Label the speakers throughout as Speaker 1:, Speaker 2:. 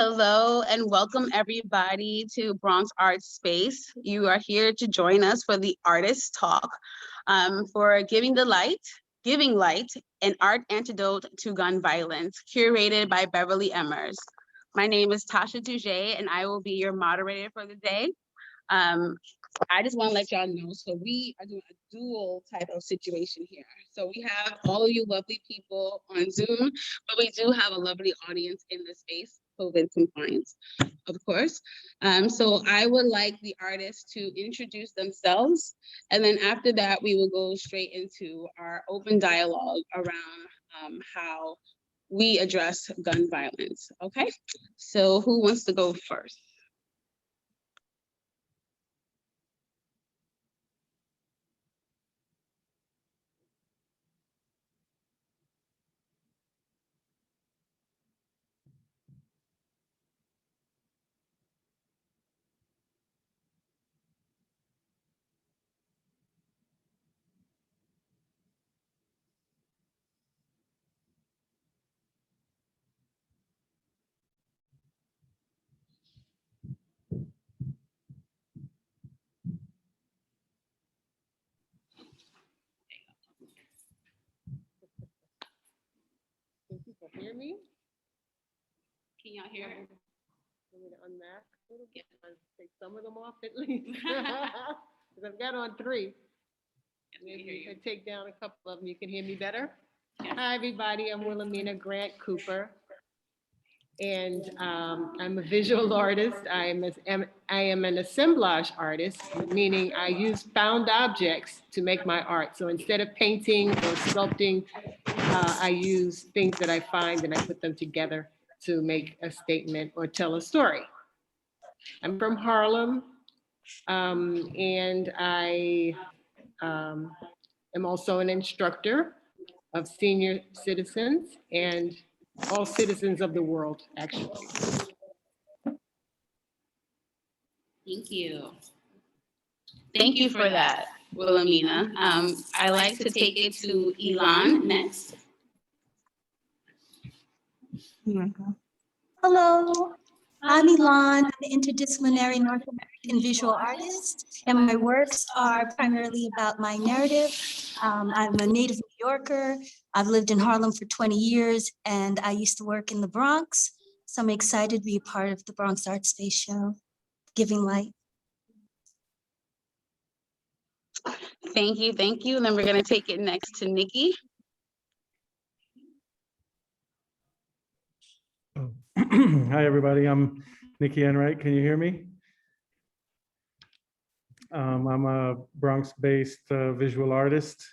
Speaker 1: Hello and welcome everybody to Bronx Art Space. You are here to join us for the Artist Talk for giving light, an art antidote to gun violence, curated by Beverly Emers. My name is Tasha Dougé and I will be your moderator for the day. I just want to let y'all know, so we are doing a dual type of situation here. So we have all of you lovely people on Zoom, but we do have a lovely audience in the space, COVID compliance, of course. So I would like the artists to introduce themselves, and then after that, we will go straight into our open dialogue around how we address gun violence, okay? So who wants to go first?
Speaker 2: Can people hear me?
Speaker 1: Can y'all hear?
Speaker 2: Want me to unmask a little bit? Take some of them off at least. Because I've got on 3. Maybe you can take down a couple of them. You can hear me better?
Speaker 1: Yes.
Speaker 2: Hi, everybody. I'm Wilhelmina Grant Cooper. And I'm a visual artist. I am an assemblage artist, meaning I use found objects to make my art. So instead of painting or sculpting, I use things that I find and I put them together to make a statement or tell a story. I'm from Harlem, and I am also an instructor of senior citizens and all citizens of the world, actually.
Speaker 1: Thank you. Thank you for that, Wilhelmina. I like to take it to Elan next.
Speaker 3: Hello, I'm Elan, an interdisciplinary North American visual artist, and my works are primarily about my narrative. I'm a native New Yorker. I've lived in Harlem for 20 years, and I used to work in the Bronx. So I'm excited to be a part of the Bronx Art Space show, Giving Light.
Speaker 1: Thank you, thank you. And then we're gonna take it next to Nicky.
Speaker 4: Hi, everybody. I'm Nicky Enright. Can you hear me? I'm a Bronx-based visual artist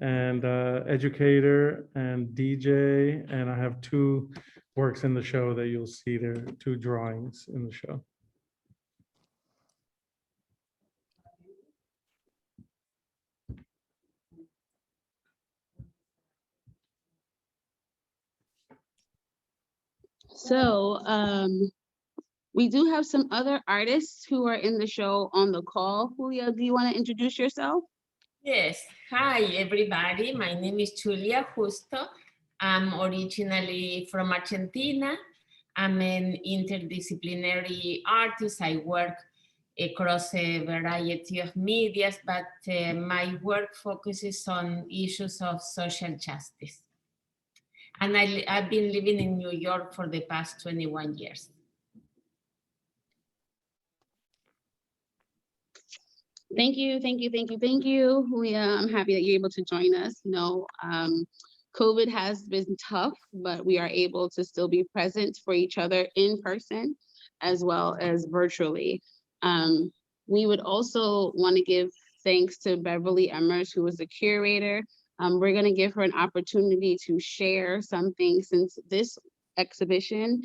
Speaker 4: and educator and DJ, and I have 2 works in the show that you'll see there, 2 drawings in the show.
Speaker 1: So we do have some other artists who are in the show on the call. Julia, do you want to introduce yourself?
Speaker 5: Yes. Hi, everybody. My name is Julia Justo. I'm originally from Argentina. I'm an interdisciplinary artist. I work across a variety of medias, but my work focuses on issues of social justice. And I've been living in New York for the past 21 years.
Speaker 1: Thank you, thank you, thank you, thank you, Julia. I'm happy that you're able to join us. No, COVID has been tough, but we are able to still be present for each other in person as well as virtually. We would also want to give thanks to Beverly Emers, who was the curator. We're going to give her an opportunity to share something since this exhibition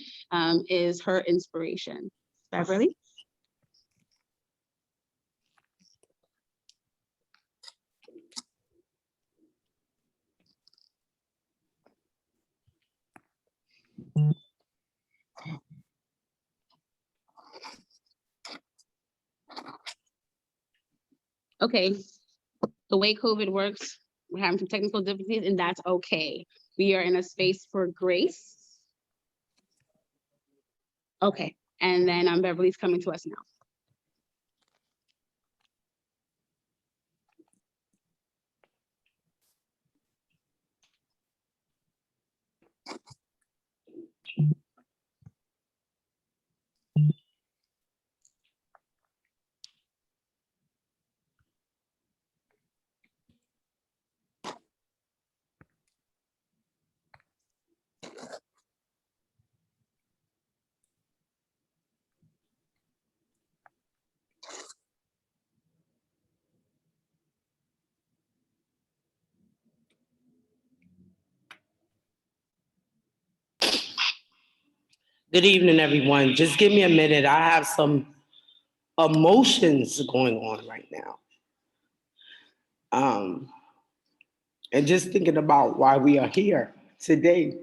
Speaker 1: is her inspiration. Beverly? Okay, the way COVID works, we're having some technical difficulties and that's okay. We are in a space for grace. Okay, and then Beverly's coming to us now.
Speaker 6: Good evening, everyone. Just give me a minute. I have some emotions going on right now. And just thinking about why we are here today.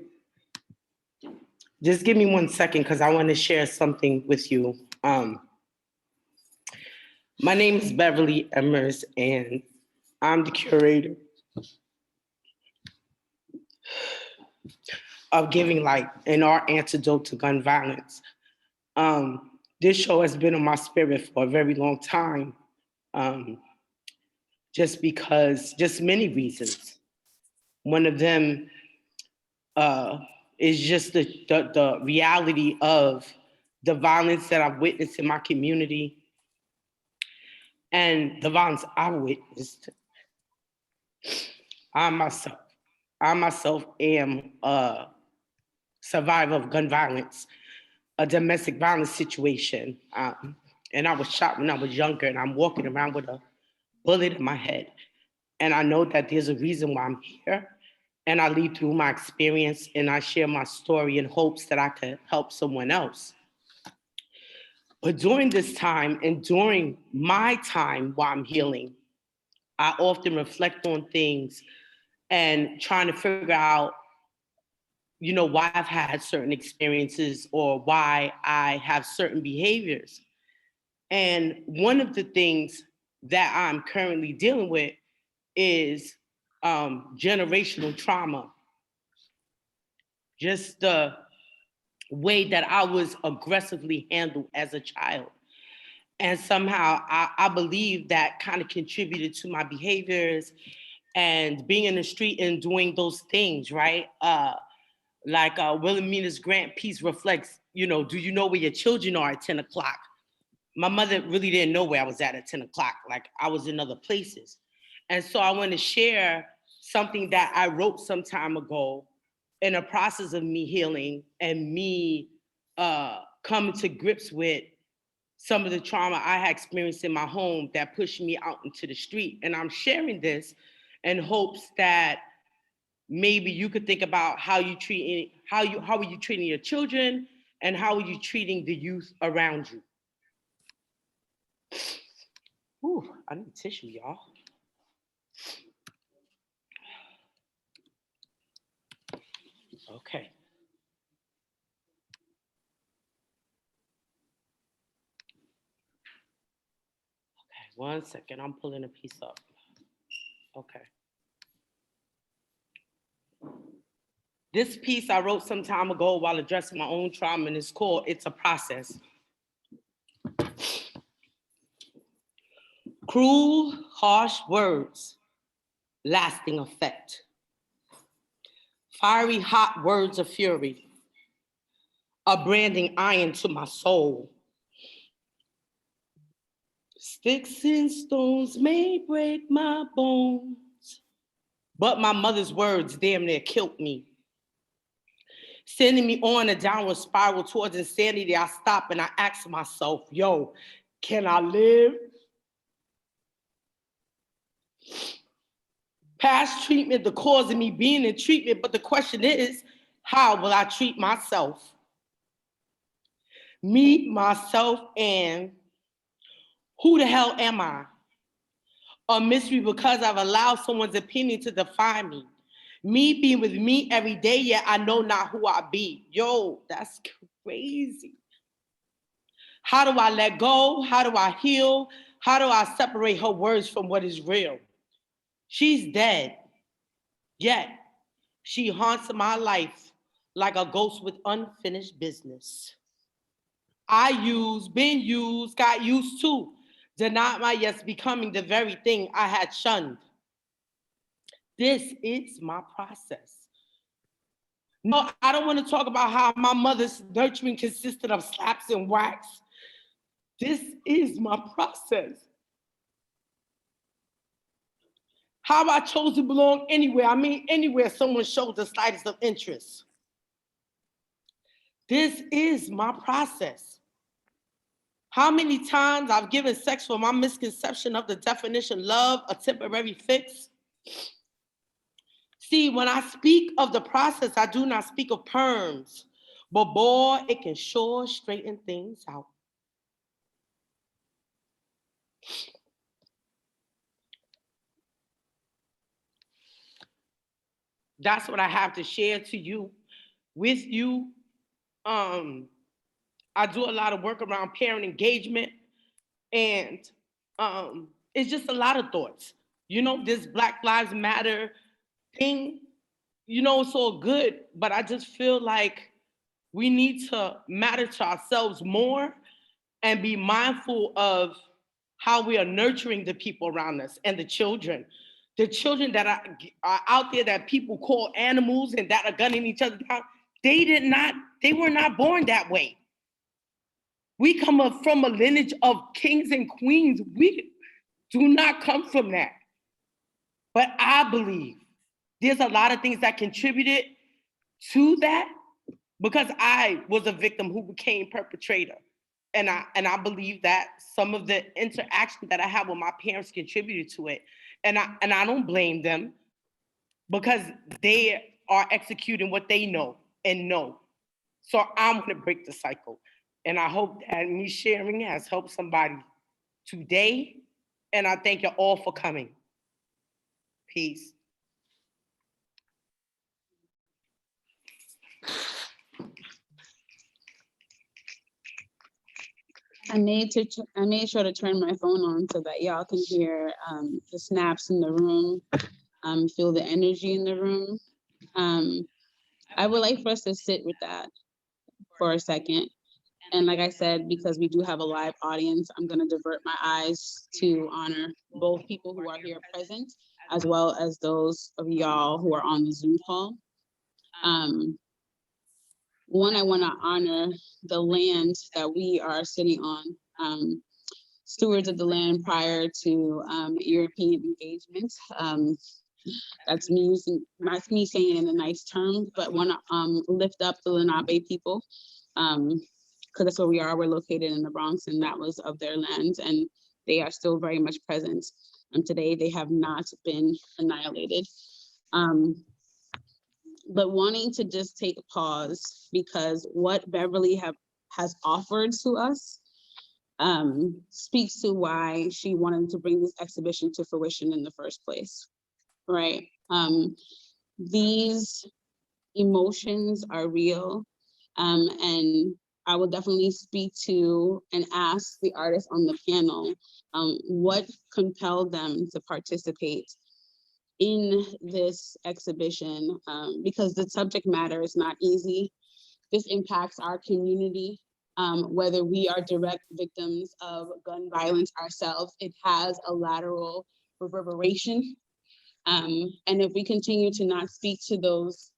Speaker 6: Just give me 1 second because I want to share something with you. My name is Beverly Emers, and I'm the curator of Giving Light, an Art Antidote to Gun Violence. This show has been on my spirit for a very long time, just many reasons. One of them is just the reality of the violence that I've witnessed in my community and the violence I've witnessed. I myself am a survivor of gun violence, a domestic violence situation. And I was shot when I was younger, and I'm walking around with a bullet in my head. And I know that there's a reason why I'm here. And I lead through my experience, and I share my story in hopes that I could help someone else. But during this time and during my time while I'm healing, I often reflect on things and trying to figure out, why I've had certain experiences or why I have certain behaviors. And one of the things that I'm currently dealing with is generational trauma. Just the way that I was aggressively handled as a child. And somehow I believe that kind of contributed to my behaviors and being in the street and doing those things, right? Like Wilhelmina's grant piece reflects, do you know where your children are at 10 o'clock? My mother really didn't know where I was at 10 o'clock. Like I was in other places. And so I want to share something that I wrote some time ago in a process of me healing and me coming to grips with some of the trauma I had experienced in my home that pushed me out into the street. And I'm sharing this in hopes that maybe you could think about how are you treating your children and how are you treating the youth around you. Ooh, I need tissue, y'all. Okay. Okay, 1 second, I'm pulling a piece up. Okay. This piece I wrote some time ago while addressing my own trauma, and it's called It's a Process. Cruel, harsh words, lasting effect. Fiery, hot words of fury, a branding iron to my soul. Sticks and stones may break my bones, but my mother's words damn near killed me. Sending me on a downward spiral towards insanity, I stop and I ask myself, yo, can I live? Past treatment, the cause of me being in treatment, but the question is, how will I treat myself? Me, myself, and who the hell am I? A mystery because I've allowed someone's opinion to define me. Me being with me every day, yet I know not who I be. Yo, that's crazy. How do I let go? How do I heal? How do I separate her words from what is real? She's dead, yet she haunts my life like a ghost with unfinished business. I used, been used, got used to, denied my yes, becoming the very thing I had shunned. This is my process. No, I don't want to talk about how my mother's nurturing consisted of slaps and whacks. This is my process. How I chose to belong anywhere. I mean, anywhere someone showed the slightest of interest. This is my process. How many times I've given sex for my misconception of the definition love, a temporary fix. See, when I speak of the process, I do not speak of perms, but boy, it can sure straighten things out. That's what I have to share to you, with you. I do a lot of work around parent engagement, and it's just a lot of thoughts. You know, this Black Lives Matter thing, you know, it's all good, but I just feel like we need to matter to ourselves more and be mindful of how we are nurturing the people around us and the children. The children that are out there that people call animals and that are gunning each other down, they were not born that way. We come up from a lineage of kings and queens. We do not come from that. But I believe there's a lot of things that contributed to that, because I was a victim who became perpetrator. And I believe that some of the interaction that I had with my parents contributed to it. And I don't blame them, because they are executing what they know and know. So I'm gonna break the cycle. And I hope that me sharing has helped somebody today. And I thank you all for coming. Peace.
Speaker 1: I made sure to turn my phone on so that y'all can hear the snaps in the room, feel the energy in the room. I would like for us to sit with that for a second. And like I said, because we do have a live audience, I'm going to divert my eyes to honor both people who are here present, as well as those of y'all who are on the Zoom call. One, I want to honor the land that we are sitting on, stewards of the land prior to European engagement. That's me saying it in a nice term, but want to lift up the Lenape people, because that's where we are. We're located in the Bronx, and that was of their land, and they are still very much present. Today, they have not been annihilated. But wanting to just take a pause, because what Beverly has offered to us speaks to why she wanted to bring this exhibition to fruition in the first place, right? These emotions are real, and I will definitely speak to and ask the artists on the panel what compelled them to participate in this exhibition, because the subject matter is not easy. This impacts our community, whether we are direct victims of gun violence ourselves. It has a lateral reverberation. And if we continue to not speak to those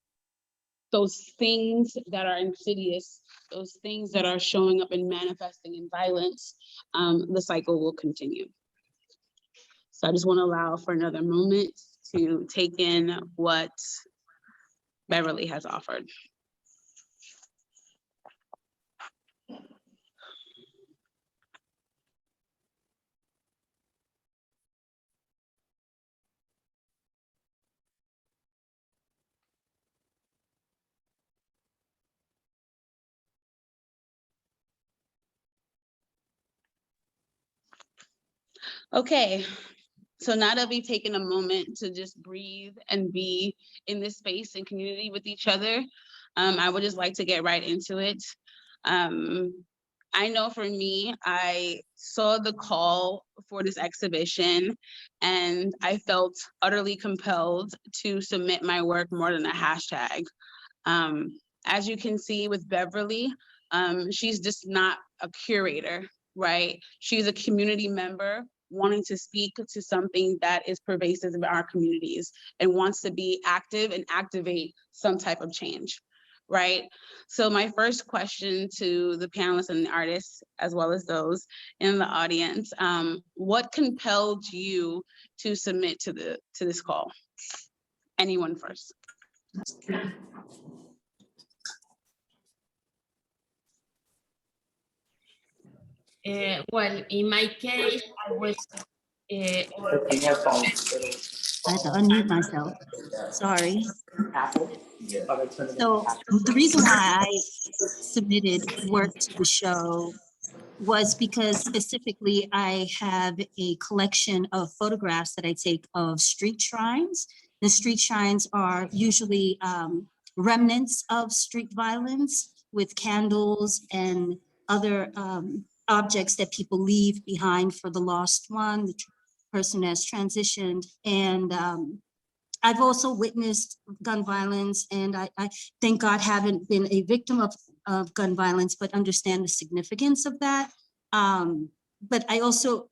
Speaker 1: things that are insidious, those things that are showing up and manifesting in violence, the cycle will continue. So I just want to allow for another moment to take in what Beverly has offered. Okay, so now that we've taken a moment to just breathe and be in this space and community with each other, I would just like to get right into it. I know for me, I saw the call for this exhibition and I felt utterly compelled to submit my work more than a hashtag. As you can see with Beverly, She's just not a curator, right? She's a community member wanting to speak to something that is pervasive in our communities and wants to be active and activate some type of change, right? So my first question to the panelists and the artists, as well as those in the audience, what compelled you to submit to this call? Anyone first?
Speaker 5: Well, in my case, I was.
Speaker 3: I had to unmute myself. Sorry. So the reason why I submitted work to the show was because specifically I have a collection of photographs that I take of street shrines. The street shrines are usually remnants of street violence with candles and other objects that people leave behind for the lost one, the person has transitioned. And I've also witnessed gun violence, and I thank God haven't been a victim of gun violence, but understand the significance of that. But I also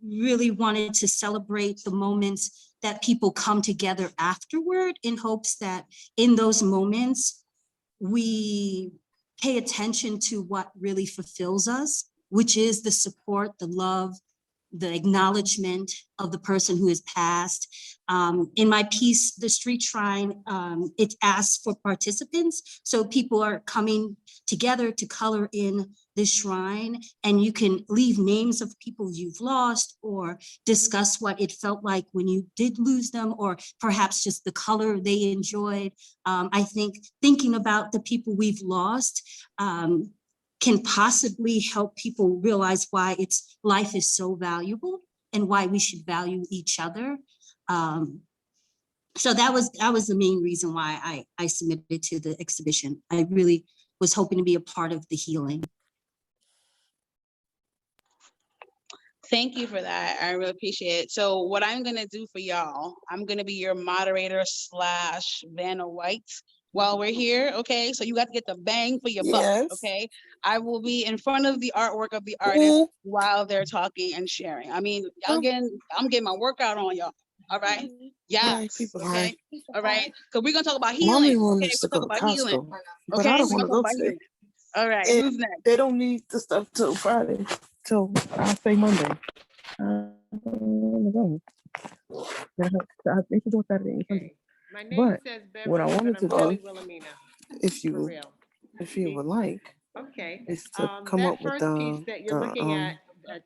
Speaker 3: really wanted to celebrate the moments that people come together afterward in hopes that in those moments, we pay attention to what really fulfills us, which is the support, the love, the acknowledgement of the person who has passed. In my piece, The Street Shrine, it asks for participants. So people are coming together to color in this shrine, and you can leave names of people you've lost or discuss what it felt like when you did lose them, or perhaps just the color they enjoyed. I think thinking about the people we've lost can possibly help people realize why life is so valuable and why we should value each other. So that was the main reason why I submitted to the exhibition. I really was hoping to be a part of the healing.
Speaker 1: Thank you for that. I really appreciate it. So what I'm gonna do for y'all, I'm gonna be your moderator / Vanna White while we're here, okay? So you got to get the bang for your buck, okay? I will be in front of the artwork of the artist while they're talking and sharing. I mean, I'm getting my workout on y'all, all right? Yes, okay? All right, so we're gonna talk about healing, okay? We'll talk about healing, okay? We're gonna talk about healing. All right, who's next?
Speaker 7: They don't need the stuff till Friday, till I say Monday. I think it's on Saturday and Sunday.
Speaker 2: My name
Speaker 7: But
Speaker 2: says
Speaker 7: what I
Speaker 2: Beverly,
Speaker 7: wanted
Speaker 2: but
Speaker 7: to
Speaker 2: I'm really
Speaker 7: do,
Speaker 2: Wilhelmina,
Speaker 7: if
Speaker 2: for
Speaker 7: you
Speaker 2: real.
Speaker 7: would like,
Speaker 2: Okay.
Speaker 7: is to come
Speaker 2: That
Speaker 7: up with
Speaker 2: first piece that you're looking at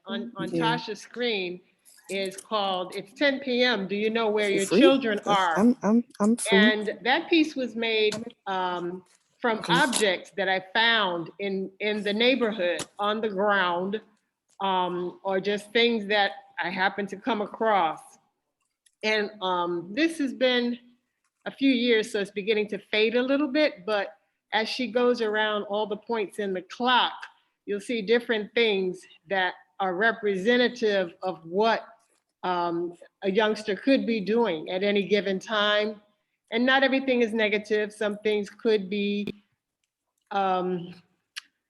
Speaker 2: on Tasha's screen is called "It's 10 p.m. Do you know where your children are?"
Speaker 7: I'm free.
Speaker 2: And that piece was made from objects that I found in the neighborhood on the ground, or just things that I happened to come across. And this has been a few years, so it's beginning to fade a little bit, but as she goes around all the points in the clock, you'll see different things that are representative of what a youngster could be doing at any given time. And not everything is negative. Some things could be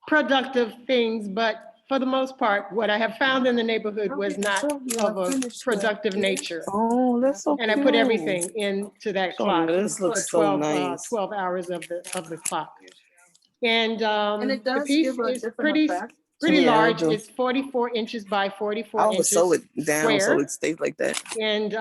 Speaker 2: productive things, but for the most part, what I have found in the neighborhood was not of a productive nature.
Speaker 7: Oh, that's so
Speaker 2: And I put everything into that clock.
Speaker 7: This looks so nice.
Speaker 2: 12 hours of the clock. And
Speaker 7: it does
Speaker 2: the piece
Speaker 7: give a
Speaker 2: is
Speaker 7: different
Speaker 2: pretty
Speaker 7: effect.
Speaker 2: pretty
Speaker 7: Yeah,
Speaker 2: large.
Speaker 7: it do.
Speaker 2: It's 44 inches by 44
Speaker 7: I would
Speaker 2: inches
Speaker 7: sew it down so
Speaker 2: square.
Speaker 7: it stays like that.
Speaker 2: And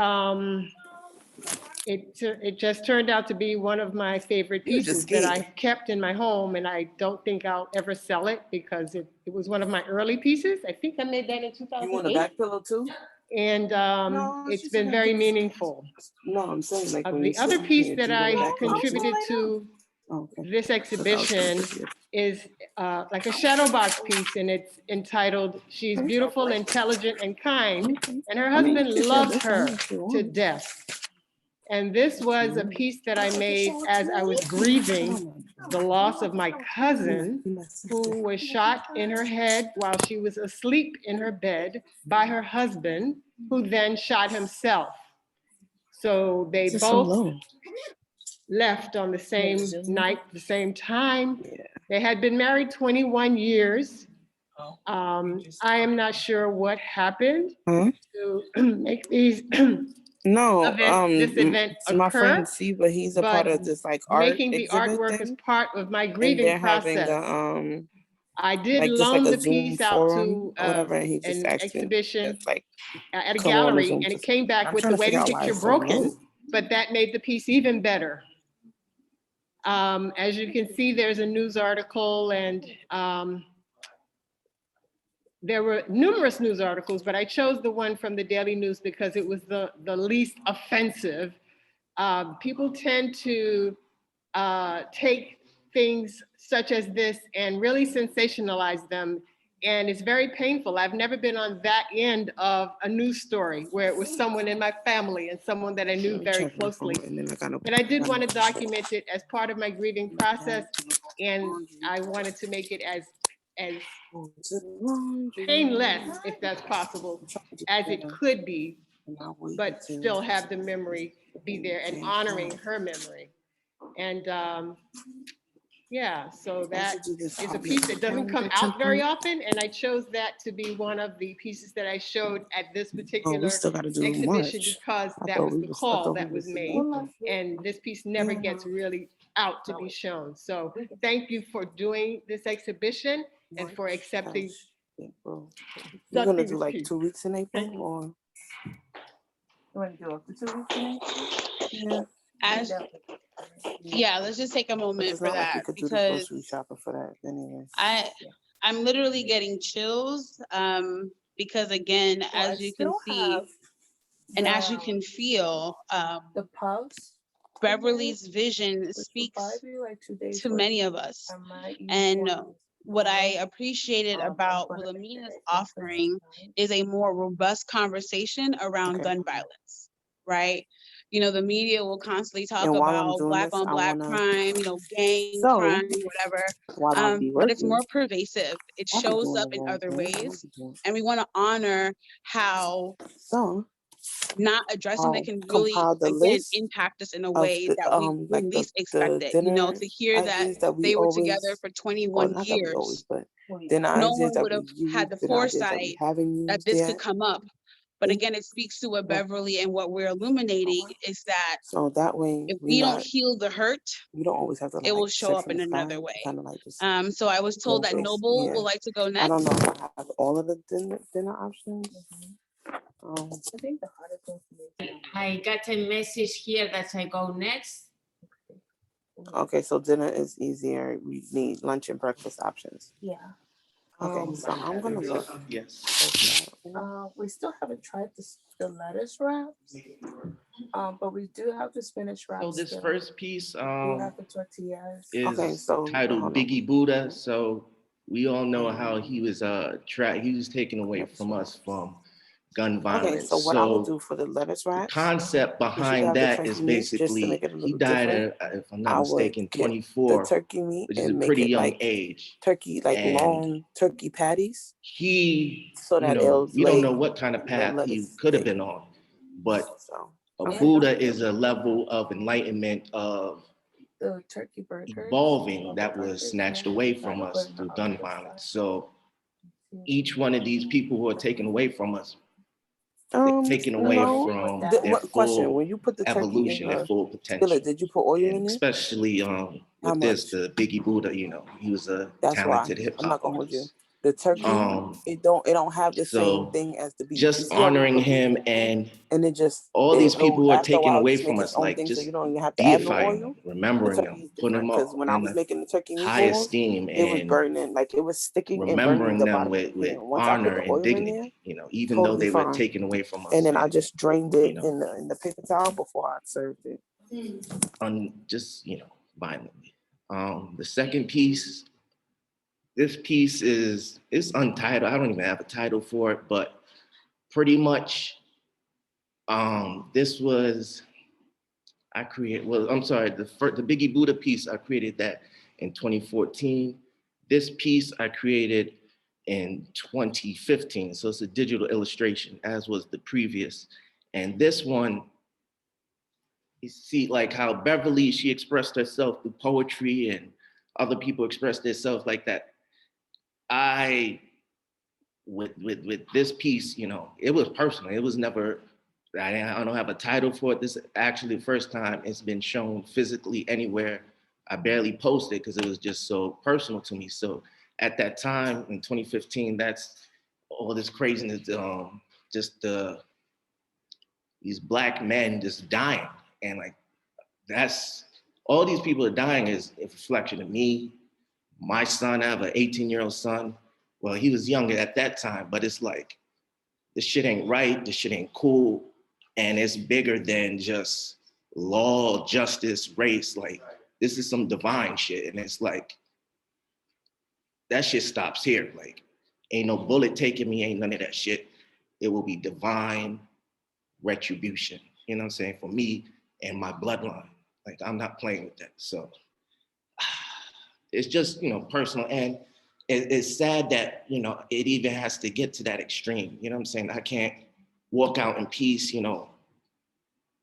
Speaker 2: it just turned out to be one of my favorite
Speaker 7: You
Speaker 2: pieces
Speaker 7: just
Speaker 2: that
Speaker 7: gave.
Speaker 2: I kept in my home, and I don't think I'll ever sell it because it was one of my early pieces. I think I made that in 2008.
Speaker 7: You want a back pillow too?
Speaker 2: And
Speaker 7: No,
Speaker 2: it's
Speaker 7: she
Speaker 2: been
Speaker 7: said
Speaker 2: very
Speaker 7: just-
Speaker 2: meaningful.
Speaker 7: No, I'm saying like when
Speaker 2: The
Speaker 7: you
Speaker 2: other
Speaker 7: sit
Speaker 2: piece
Speaker 7: here,
Speaker 2: that
Speaker 7: do you want a
Speaker 2: I
Speaker 7: back pillow too?
Speaker 2: contributed to
Speaker 7: Okay.
Speaker 2: this exhibition is like a shadow box piece, and it's entitled "She's Beautiful, Intelligent, and Kind," and her husband loves her to death. And this was a piece that I made as I was grieving the loss of my cousin, who was shot in her head while she was asleep in her bed by her husband, who then shot himself. So they both left on the same night, the same time. They had been married 21 years. I am not sure what happened
Speaker 7: Huh?
Speaker 2: to make these
Speaker 7: No,
Speaker 2: this event
Speaker 7: my
Speaker 2: occur,
Speaker 7: friend Siva, he's a part
Speaker 2: but
Speaker 7: of this like art
Speaker 2: making the
Speaker 7: exhibit
Speaker 2: artwork is
Speaker 7: thing,
Speaker 2: part of my
Speaker 7: and
Speaker 2: grieving
Speaker 7: they're having
Speaker 2: process.
Speaker 7: a
Speaker 2: I did
Speaker 7: like just like
Speaker 2: loan
Speaker 7: a
Speaker 2: the
Speaker 7: Zoom
Speaker 2: piece out
Speaker 7: forum
Speaker 2: to
Speaker 7: or whatever, and he just
Speaker 2: an
Speaker 7: asked me
Speaker 2: exhibition
Speaker 7: to like
Speaker 2: at a
Speaker 7: come on the
Speaker 2: gallery,
Speaker 7: Zoom.
Speaker 2: and it came back
Speaker 7: I'm
Speaker 2: with
Speaker 7: trying
Speaker 2: the
Speaker 7: to figure
Speaker 2: wedding
Speaker 7: out why
Speaker 2: picture
Speaker 7: it's so
Speaker 2: broken,
Speaker 7: low.
Speaker 2: but that made the piece even better. As you can see, there's a news article, and there were numerous news articles, but I chose the one from the Daily News because it was the least offensive. People tend to take things such as this and really sensationalize them. And it's very painful. I've never been on that end of a news story where it was someone in my family and someone that I knew very closely. But I did want to document it as part of my grieving process. And I wanted to make it as painless, if that's possible, as it could be, but still have the memory be there and honoring her memory. And yeah, so that is a piece that doesn't come out very often, and I chose that to be one of the pieces that I showed at this particular exhibition because that was the call that was made, and this piece never gets really out to be shown. So thank you for doing this exhibition and for accepting.
Speaker 7: You're gonna do like 2 weeks in April, or you want to do up to 2 weeks in April? Yeah.
Speaker 1: Yeah, let's just take a moment for that because
Speaker 7: shopping for that anyway.
Speaker 1: I'm literally getting chills because again, as you can see and as you can feel,
Speaker 7: The pulse.
Speaker 1: Beverly's vision speaks to many of us. And what I appreciated about Wilhelmina's offering is a more robust conversation around gun violence, right? You know, the media will constantly talk about black on black crime, you know, gang crime, whatever. But it's more pervasive. It shows up in other ways. And we want to honor how not addressing it can really, again, impact us in a way that we would least expect it. You know, to hear that they were together for 21 years, no one would have had the foresight that this could come up. But again, it speaks to what Beverly and what we're illuminating is that if we don't heal the hurt, it will show up in another way. So I was told that Noble would like to go next.
Speaker 7: I don't know if I have all of the dinner options.
Speaker 8: I think the hardest one for me.
Speaker 5: I got a message here that I go next.
Speaker 7: Okay, so dinner is easier. We need lunch and breakfast options.
Speaker 8: Yeah.
Speaker 7: Okay, so I'm gonna look.
Speaker 9: Yes.
Speaker 8: We still haven't tried the lettuce wraps, but we do have the spinach wraps.
Speaker 9: So this
Speaker 8: still.
Speaker 9: first piece
Speaker 8: We have the tortillas.
Speaker 9: is titled Biggie Buddha. So we all know how he was he was taken away from us from gun violence.
Speaker 7: Okay, so what I will do for the lettuce wraps,
Speaker 9: the concept behind that is basically he died at, if I'm not mistaken, 24,
Speaker 7: turkey meat,
Speaker 9: which is a pretty young age.
Speaker 7: Turkey, like long turkey patties.
Speaker 9: He,
Speaker 7: so that
Speaker 9: we don't know what kind of path he could have been on, but a Buddha is a level of enlightenment of
Speaker 8: the turkey burgers,
Speaker 9: evolving that was snatched away from us through gun violence. So each one of these people who are taken away from us, taken away from their full
Speaker 7: when you put the
Speaker 9: evolution and full potential.
Speaker 7: Skillet, did you put oil in it?
Speaker 9: Especially with this, the Biggie Buddha, you know, he was a talented hip hop artist.
Speaker 7: The turkey, it don't have the same thing as the beef.
Speaker 9: Just honoring him and
Speaker 7: it just
Speaker 9: all these people who are taken away from us, like just deifying them, remembering them, putting them up
Speaker 7: when I was making the turkey
Speaker 9: high esteem,
Speaker 7: it was burning, like it was sticking,
Speaker 9: remembering them with honor and dignity, you know, even though they were taken away from us.
Speaker 7: And then I just drained it in the paper towel before I served it.
Speaker 9: Just, you know, violently. The second piece, this piece is untitled. I don't even have a title for it, but pretty much this was, the Biggie Buddha piece, I created that in 2014. This piece I created in 2015. So it's a digital illustration, as was the previous. And this one, you see like how Beverly, she expressed herself through poetry and other people express themselves like that. With this piece, you know, it was personal. It was never, I don't have a title for it. This is actually the first time it's been shown physically anywhere. I barely posted because it was just so personal to me. So at that time in 2015, that's all this craziness, just these Black men just dying. And like, that's, all these people are dying is a reflection of me, my son. I have an 18-year-old son. Well, he was younger at that time, but it's like, this shit ain't right, this shit ain't cool. And it's bigger than just law, justice, race. Like, this is some divine shit. And it's like, that shit stops here. Like, ain't no bullet taking me, ain't none of that shit. It will be divine retribution, you know what I'm saying, for me and my bloodline. Like, I'm not playing with that. So it's just, you know, personal. And it's sad that, you know, it even has to get to that extreme. You know what I'm saying? I can't walk out in peace, you know.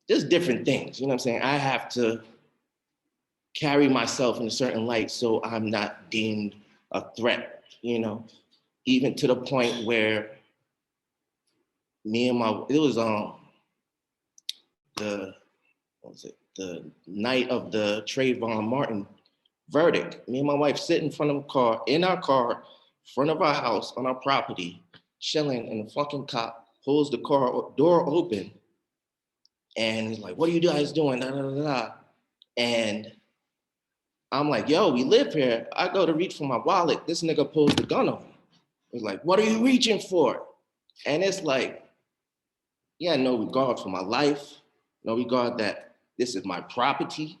Speaker 9: There's different things, you know what I'm saying? I have to carry myself in a certain light so I'm not deemed a threat, you know, even to the point where me and it was the night of the Trayvon Martin verdict. Me and my wife sit in front of a car, in our car, front of our house, on our property, chilling, and the fucking cop pulls the car door open, and he's like, "What are you guys doing?" Da, da, da, da. And I'm like, "Yo, we live here." I go to reach for my wallet. This nigga pulls the gun on me. He's like, "What are you reaching for?" And it's like, yeah, no regard for my life, no regard that this is my property,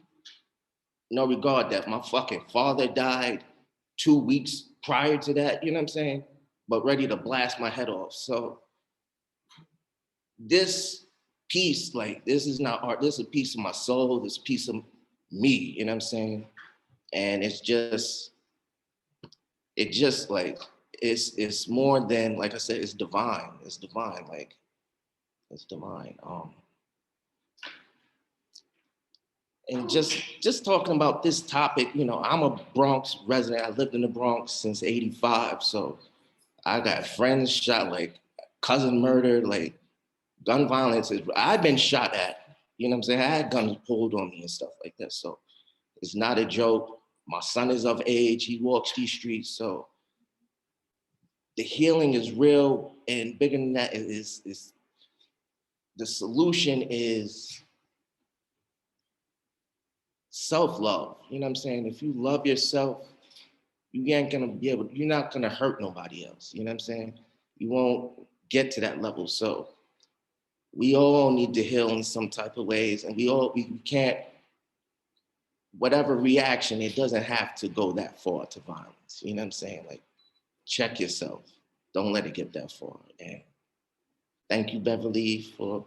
Speaker 9: no regard that my fucking father died 2 weeks prior to that, you know what I'm saying? But ready to blast my head off. So this piece, like, this is not art, this is a piece of my soul, this is a piece of me, you know what I'm saying? And it's just like, it's more than, like I said, it's divine, like, it's divine. And just talking about this topic, you know, I'm a Bronx resident. I lived in the Bronx since '85. So I got friends shot, like cousin murdered, like gun violence. I've been shot at, you know what I'm saying? I had guns pulled on me and stuff like that. So it's not a joke. My son is of age. He walks these streets. So the healing is real, and bigger than that is the solution is self-love. You know what I'm saying? If you love yourself, you're not gonna hurt nobody else. You know what I'm saying? You won't get to that level. So we all need to heal in some type of ways, and we can't, whatever reaction, it doesn't have to go that far to violence. You know what I'm saying? Like, check yourself. Don't let it get that far. And thank you, Beverly, for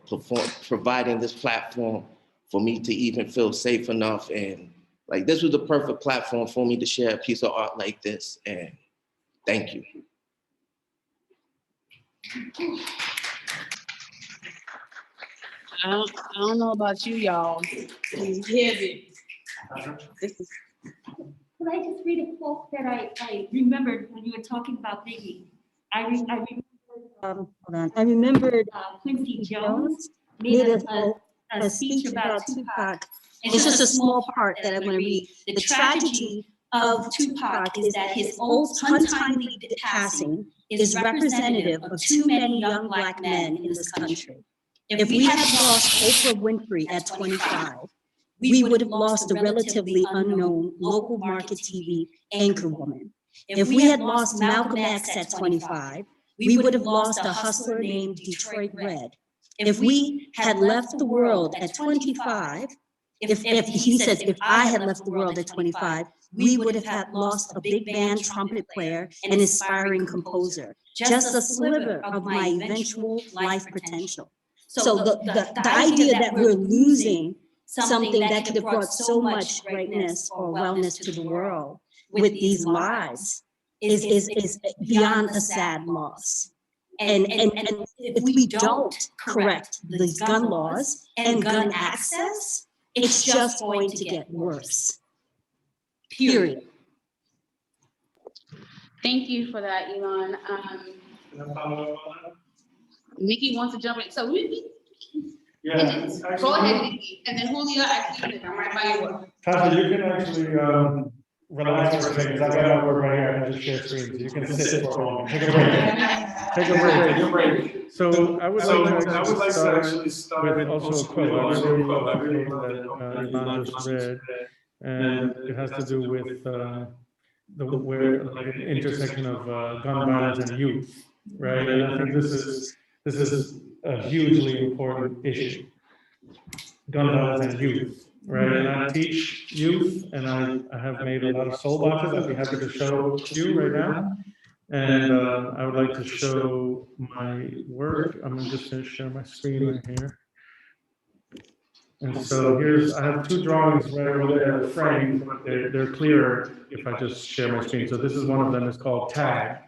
Speaker 9: providing this platform for me to even feel safe enough. And like, this was the perfect platform for me to share a piece of art like this. And thank you.
Speaker 1: I don't know about you, y'all. It's heavy. This is.
Speaker 3: Could I just read a quote that I remembered when you were talking about Nicky? I remembered Quincy Jones made a speech about Tupac. And it's just a small part that I'm going to read. The tragedy of Tupac is that his untimely passing is representative of too many young Black men in this country. If we had lost Oprah Winfrey at 25, we would have lost a relatively unknown local market TV anchorwoman. If we had lost Malcolm X at 25, we would have lost a hustler named Detroit Red. If we had left the world at 25, if he says, if I had left the world at 25, we would have lost a big band trumpet player and inspiring composer, just a sliver of my eventual life potential. So the idea that we're losing something that could have brought so much greatness or wellness to the world with these lives is beyond a sad loss. And if we don't correct these gun laws and gun access, it's just going to get worse. Period.
Speaker 1: Thank you for that, Elan. Nicky wants to jump in. So
Speaker 4: Yeah.
Speaker 1: go ahead, Nicky. And then Julio, actually, I'm right by your work.
Speaker 4: Tasha, you can actually relax for a second, because I got my work right here, and I just share screen, so you can sit for a moment. Take a break. Take a break. So I would like to actually start with also a quote. I really love that quote that Elan just read, and it has to do with the intersection of gun violence and youth, right? And I think this is a hugely important issue. Gun violence and youth, right? And I teach youth, and I have made a lot of soul boxes. I'd be happy to show you right now. And I would like to show my work. I'm just going to share my screen right here. And so I have two drawings right over there, framed, but they're clearer if I just share my screen. So this is one of them. It's called Tag.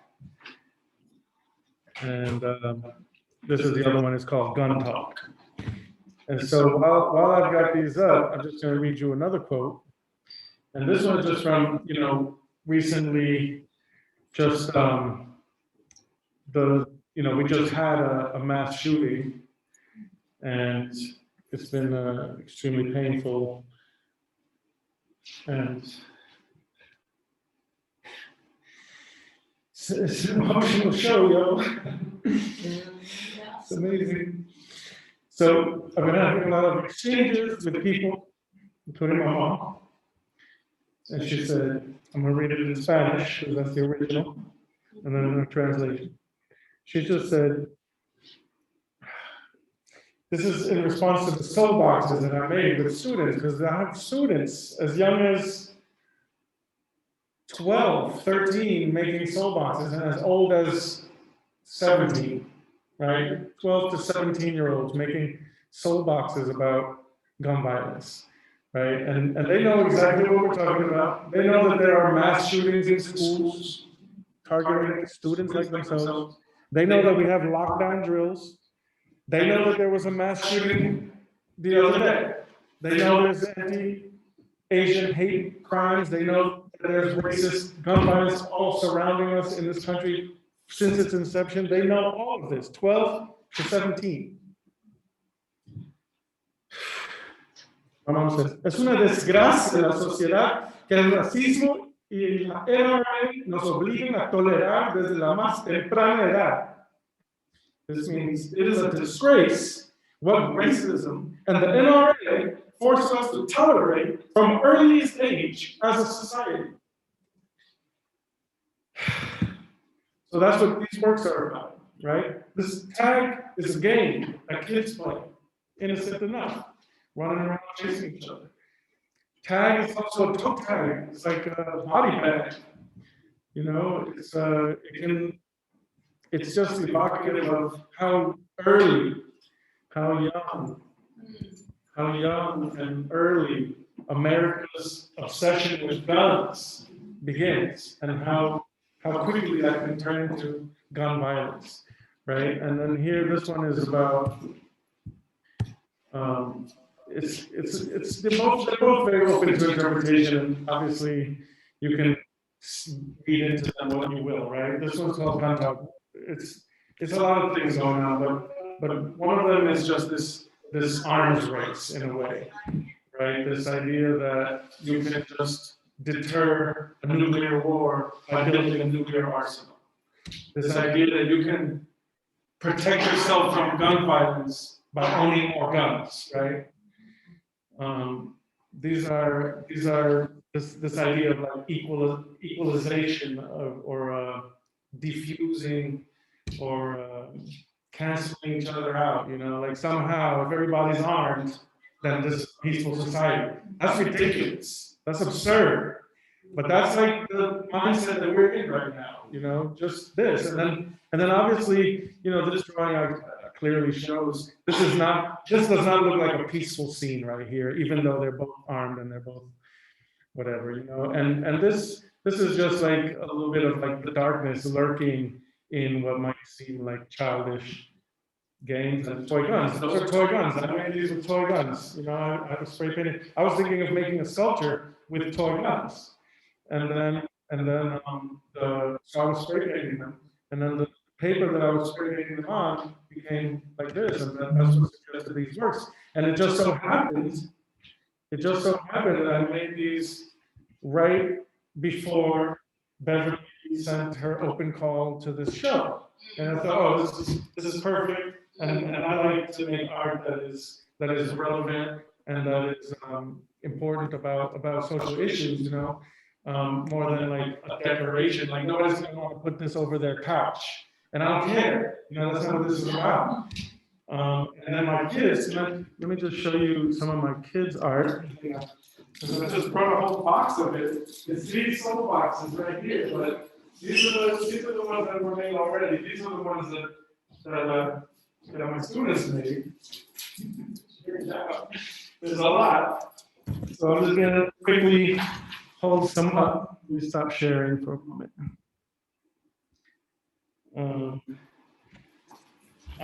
Speaker 4: And this is the other one. It's called Gun Talk. And so while I've got these up, I'm just going to read you another quote. And this one is just from, recently, just we just had a mass shooting, and it's been extremely painful. And it's an emotional show, yo. It's amazing. So I've been having a lot of exchanges with people, including my mom. And she said, I'm going to read it in Spanish, because that's the original, and then I'm going to translate it. She just said, this is in response to the soul boxes that I made with students, because I have students as young as 12, 13 making soul boxes, and as old as 17. Right? 12 to 17-year-olds making soul boxes about gun violence, right? And they know exactly what we're talking about. They know that there are mass shootings in schools targeting students like themselves. They know that we have lockdown drills. They know that there was a mass shooting the other day. They know there's anti-Asian hate crimes. They know that there's racist gun violence all surrounding us in this country. Since its inception, they know all of this, 12 to 17. My mom says, es una desgracia de la sociedad que el racismo y la NRA nos obliguen a tolerar desde la más temprana edad. This means it is a disgrace what racism and the NRA force us to tolerate from earliest age as a society. So that's what these works are about, right? This tag is a game that kids play, innocent enough, running around chasing each other. Tag is also a toe tag. It's like a body bag. It's just evocative of how early, how young and early America's obsession with guns begins, and how quickly that can turn into gun violence, right? And then here, this one is about, they're both very open to interpretation, and obviously you can read into them what you will, right? This one's called Gun Talk. It's a lot of things going on, but one of them is just this arms race in a way, right? This idea that you can just deter a nuclear war by building a nuclear arsenal. This idea that you can protect yourself from gun violence by owning more guns, right? These are this idea of like equalization or diffusing or canceling each other out. Like somehow if everybody's armed, then this is a peaceful society. That's ridiculous. That's absurd. But that's like the mindset that we're in right now, just this. And then obviously, this drawing clearly shows this does not look like a peaceful scene right here, even though they're both armed and they're both whatever, and this is just like a little bit of like the darkness lurking in what might seem like childish games and toy guns. Those are toy guns. I made these with toy guns. I was spray painted. I was thinking of making a sculpture with toy guns. And then and then so I was spray painting them, and then the paper that I was spray painting them on became like this, and that's what suggested these works. And it just so happens that I made these right before Beverly sent her open call to this show, and I thought, oh, this is perfect, and I like to make art that is relevant and that is important about social issues, you know, more than like a decoration. Like nobody's gonna want to put this over their couch, and I don't care. You know, that's not what this is about. And then my kids. Let me just show you some of my kids' art. I just brought a whole box of it. It's these soap boxes right here, but these are the ones that were made already. These are the ones that my students made. There's a lot. So I'm just gonna quickly hold some up. We stop sharing for a moment. I'm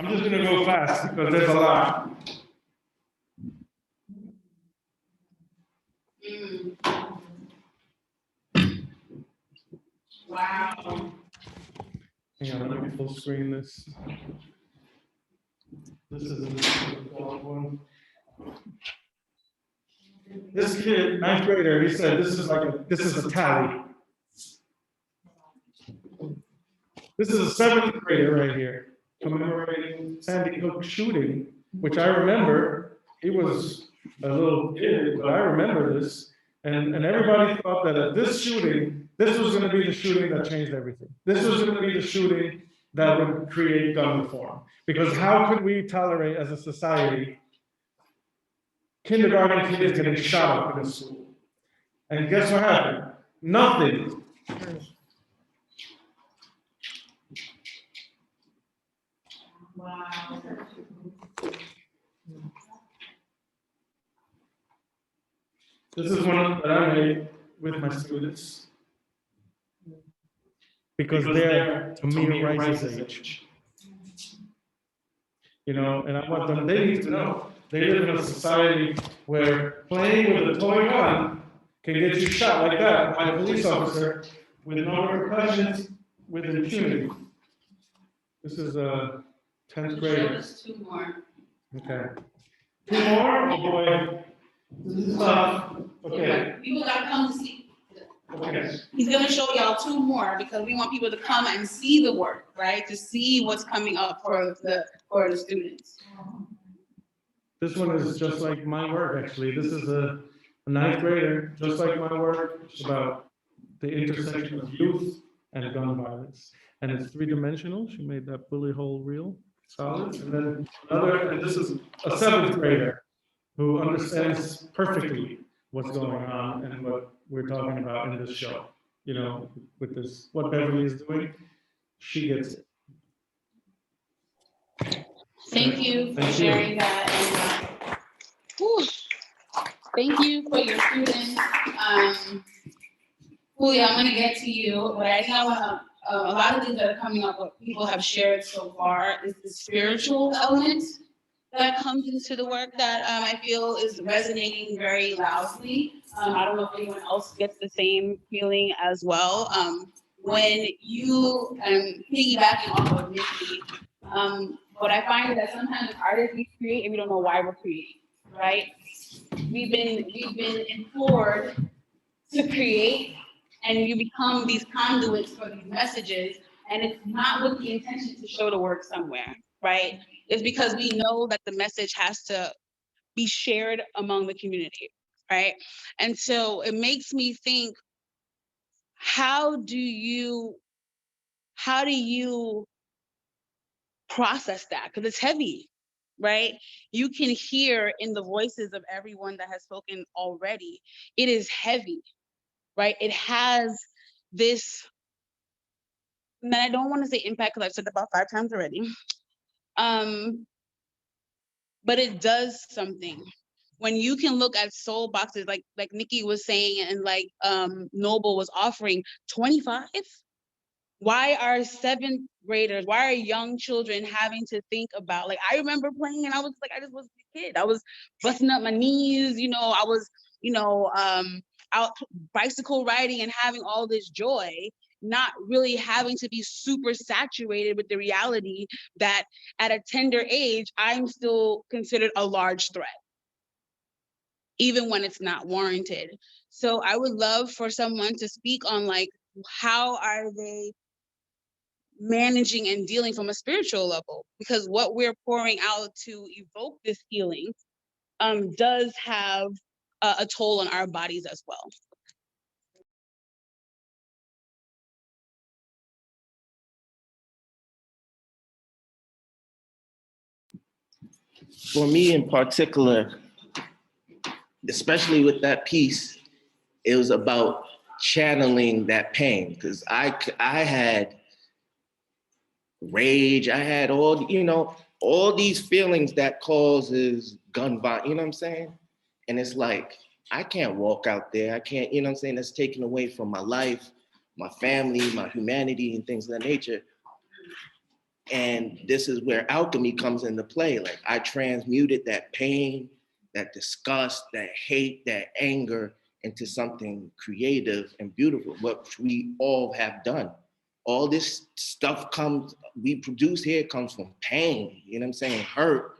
Speaker 4: just gonna go fast because there's a lot.
Speaker 1: Wow.
Speaker 4: Hang on, let me full screen this. This is a one. This kid, ninth grader, he said, this is a tally. This is a seventh grader right here, commemorating Sandy Hook shooting, which I remember. He was a little kid, but I remember this. And everybody thought that this shooting, this was going to be the shooting that changed everything. This was going to be the shooting that would create gun reform. Because how could we tolerate as a society kindergarten kids getting shot up in a school? And guess what happened? Nothing.
Speaker 1: Wow.
Speaker 4: This is one that I made with my students. Because they're, to me, Rice's age. You know, and I want them, they need to know. They live in a society where playing with a toy gun can get you shot like that by a police officer with no repercussions, with impunity. This is a 10th grader.
Speaker 1: Two more.
Speaker 4: Okay. Two more? Oh boy. This is tough. Okay.
Speaker 1: People gotta come to see.
Speaker 4: Okay.
Speaker 1: He's gonna show y'all two more because we want people to come and see the work, right? To see what's coming up for the students.
Speaker 4: This one is just like my work, actually. This is a ninth grader, just like my work. It's about the intersection of youth and gun violence. And it's three-dimensional. She made that bullet hole real solid. And then and this is a seventh grader who understands perfectly what's going on and what we're talking about in this show. You know, with this, what Beverly is doing, she gets it.
Speaker 1: Thank you for sharing that. And, thank you for your students. Julia, I'm gonna get to you, but I know a lot of things that are coming up, what people have shared so far is the spiritual element that comes into the work that I feel is resonating very loudly. I don't know if anyone else gets the same feeling as well. When you, piggybacking off of Nicky, what I find is that sometimes as artists we create and we don't know why we're creating, right? We've been implored to create, and you become these conduits for these messages, and it's not with the intention to show the work somewhere, right? It's because we know that the message has to be shared among the community, right? And so it makes me think, how do you process that? Because it's heavy, right? You can hear in the voices of everyone that has spoken already, it is heavy, right? It has this, and I don't want to say impact because I've said it about 5 times already. But it does something. When you can look at soul boxes, like Nicky was saying, and like Noble was offering, 25? Why are 7th graders, why are young children having to think about, like, I remember playing and I was like, I just was a kid. I was busting up my knees, you know, I was, you know, out bicycle riding and having all this joy, not really having to be super saturated with the reality that at a tender age, I'm still considered a large threat, even when it's not warranted. So I would love for someone to speak on like, how are they managing and dealing from a spiritual level? Because what we're pouring out to evoke this healing does have a toll on our bodies as well.
Speaker 9: For me in particular, especially with that piece, it was about channeling that pain, because I had rage, I had all, you know, all these feelings that causes gun violence, you know what I'm saying? And it's like, I can't walk out there, I can't, you know what I'm saying? That's taken away from my life, my family, my humanity, and things of that nature. And this is where alchemy comes into play. Like, I transmuted that pain, that disgust, that hate, that anger into something creative and beautiful, what we all have done. All this stuff we produce here comes from pain, you know what I'm saying? Hurt,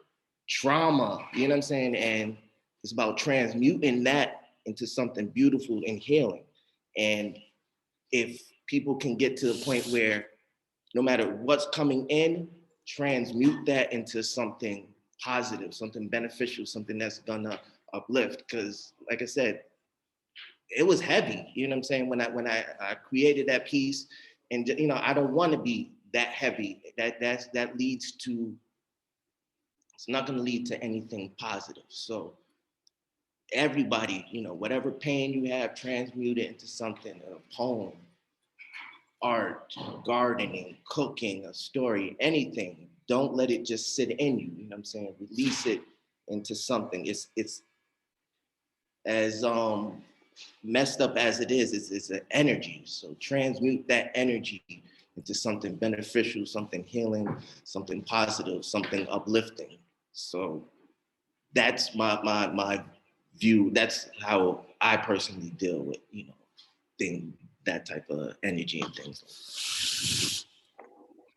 Speaker 9: trauma, you know what I'm saying? And it's about transmuting that into something beautiful and healing. And if people can get to the point where no matter what's coming in, transmute that into something positive, something beneficial, something that's gonna uplift. Because like I said, it was heavy, you know what I'm saying? When I created that piece, and you know, I don't want to be that heavy. That leads to, it's not gonna lead to anything positive. So everybody, you know, whatever pain you have, transmute it into something, a poem, art, gardening, cooking, a story, anything. Don't let it just sit in you, you know what I'm saying? Release it into something. It's as messed up as it is, it's an energy. So transmute that energy into something beneficial, something healing, something positive, something uplifting. So that's my view. That's how I personally deal with, you know, that type of energy and things.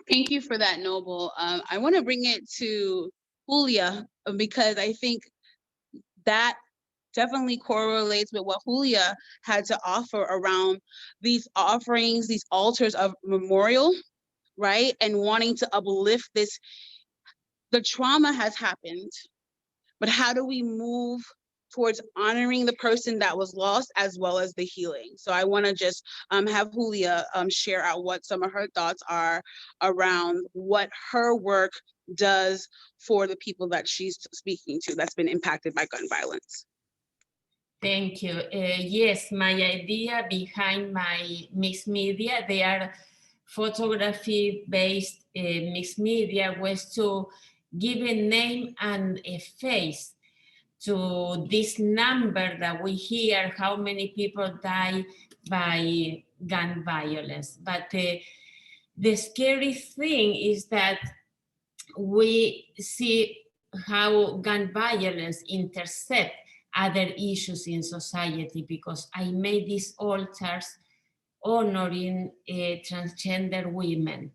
Speaker 1: Thank you for that, Noble. I want to bring it to Julia, because I think that definitely correlates with what Julia had to offer around these offerings, these altars of memorial, right? And wanting to uplift this. The trauma has happened, but how do we move towards honoring the person that was lost as well as the healing? So I want to just have Julia share out what some of her thoughts are around what her work does for the people that she's speaking to that's been impacted by gun violence.
Speaker 5: Thank you. Yes, my idea behind my mixed media, they are photography-based mixed media, was to give a name and a face to this number that we hear, how many people die by gun violence. But the scary thing is that we see how gun violence intercept other issues in society, because I made these altars honoring transgender women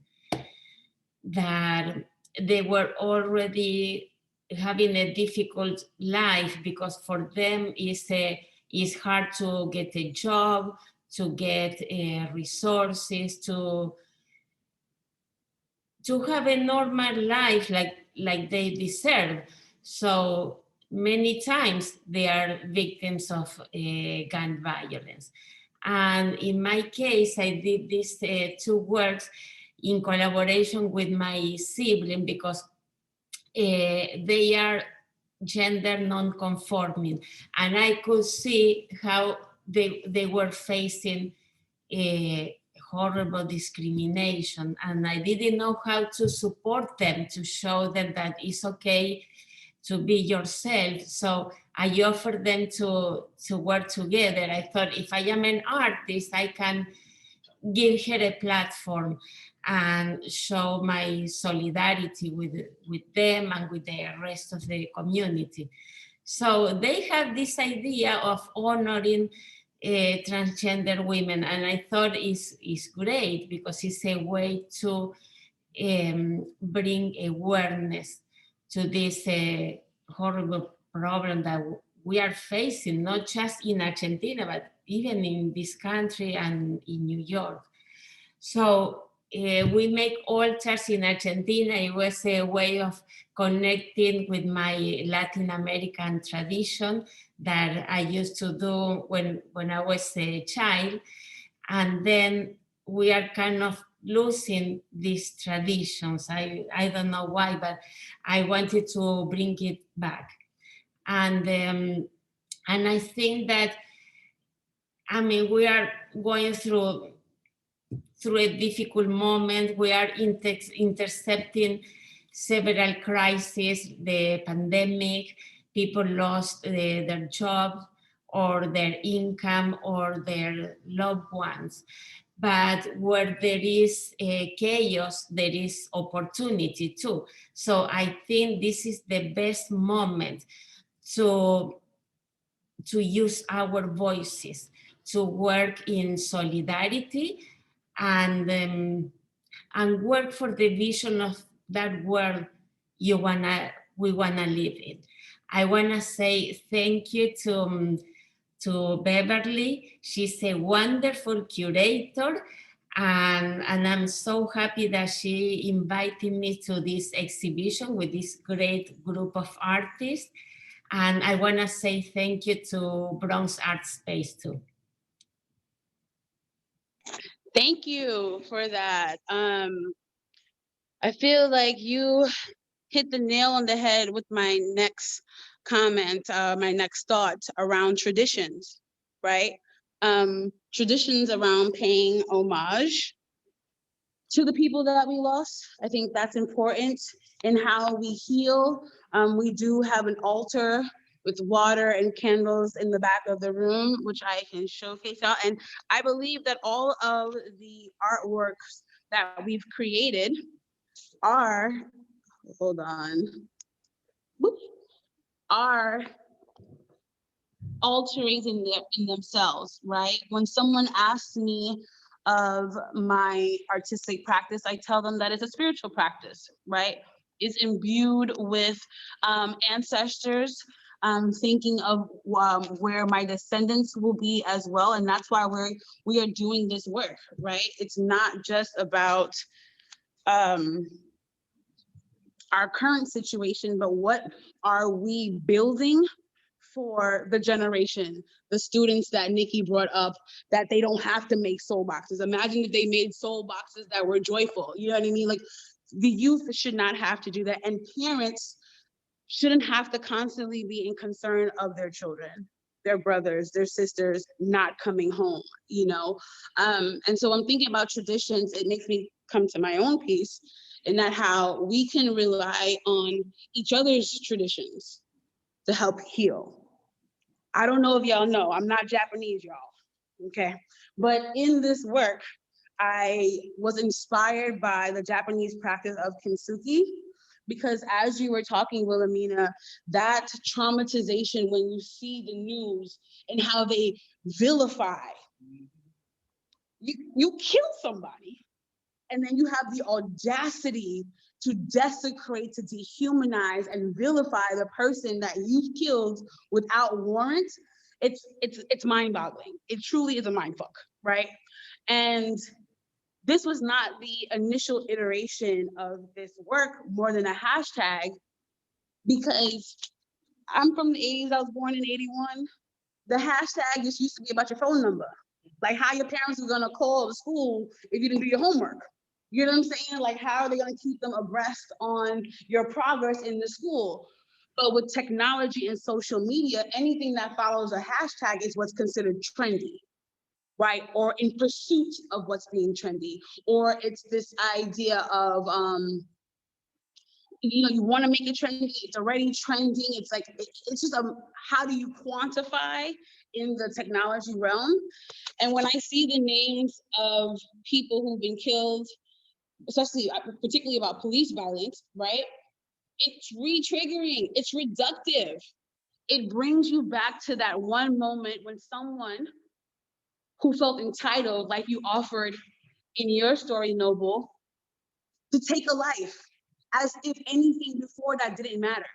Speaker 5: that they were already having a difficult life, because for them it's hard to get a job, to get resources, to have a normal life like they deserve. So many times they are victims of gun violence. And in my case, I did these two works in collaboration with my sibling, because they are gender non-conforming. And I could see how they were facing horrible discrimination. And I didn't know how to support them, to show them that it's okay to be yourself. So I offered them to work together. I thought, if I am an artist, I can give her a platform and show my solidarity with them and with the rest of the community. So they have this idea of honoring transgender women, and I thought it's great because it's a way to bring awareness to this horrible problem that we are facing, not just in Argentina, but even in this country and in New York. So we make altars in Argentina. It was a way of connecting with my Latin American tradition that I used to do when I was a child. And then we are kind of losing these traditions. I don't know why, but I wanted to bring it back. And I think that, I mean, we are going through a difficult moment. We are intercepting several crises, the pandemic, people lost their jobs or their income or their loved ones. But where there is chaos, there is opportunity too. So I think this is the best moment to use our voices, to work in solidarity and work for the vision of that world we wanna live in. I wanna say thank you to Beverly. She's a wonderful curator, and I'm so happy that she invited me to this exhibition with this great group of artists. And I wanna say thank you to BronxArtSpace too.
Speaker 1: Thank you for that. I feel like you hit the nail on the head with my next comment, my next thought around traditions, right? Traditions around paying homage to the people that we lost. I think that's important in how we heal. We do have an altar with water and candles in the back of the room, which I can showcase out. And I believe that all of the artworks that we've created are, hold on, are altering in themselves, right? When someone asks me of my artistic practice, I tell them that it's a spiritual practice, right? It's imbued with ancestors, thinking of where my descendants will be as well. And that's why we are doing this work, right? It's not just about our current situation, but what are we building for the generation, the students that Nicky brought up, that they don't have to make soul boxes. Imagine if they made soul boxes that were joyful, you know what I mean? Like, the youth should not have to do that, and parents shouldn't have to constantly be in concern of their children, their brothers, their sisters not coming home, you know? And so I'm thinking about traditions, it makes me come to my own piece, and that how we can rely on each other's traditions to help heal. I don't know if y'all know, I'm not Japanese, y'all, okay? But in this work, I was inspired by the Japanese practice of kintsugi, because as you were talking, Wilhelmina, that traumatization when you see the news and how they vilify, you kill somebody, and then you have the audacity to desecrate, to dehumanize and vilify the person that you've killed without warrant. It's mind-boggling. It truly is a mindfuck, right? And this was not the initial iteration of this work more than a hashtag, because I'm from the 80s, I was born in 81. The hashtag just used to be about your phone number. Like how your parents were gonna call the school if you didn't do your homework. You know what I'm saying? Like, how are they gonna keep them abreast on your progress in the school? But with technology and social media, anything that follows a hashtag is what's considered trendy, right? Or in pursuit of what's being trendy. Or it's this idea of, you know, you wanna make it trendy, it's already trending. It's like, it's just how do you quantify in the technology realm? And when I see the names of people who've been killed, especially particularly about police violence, right? It's re-triggering, it's reductive. It brings you back to that one moment when someone who felt entitled, like you offered in your story, Noble, to take a life as if anything before that didn't matter,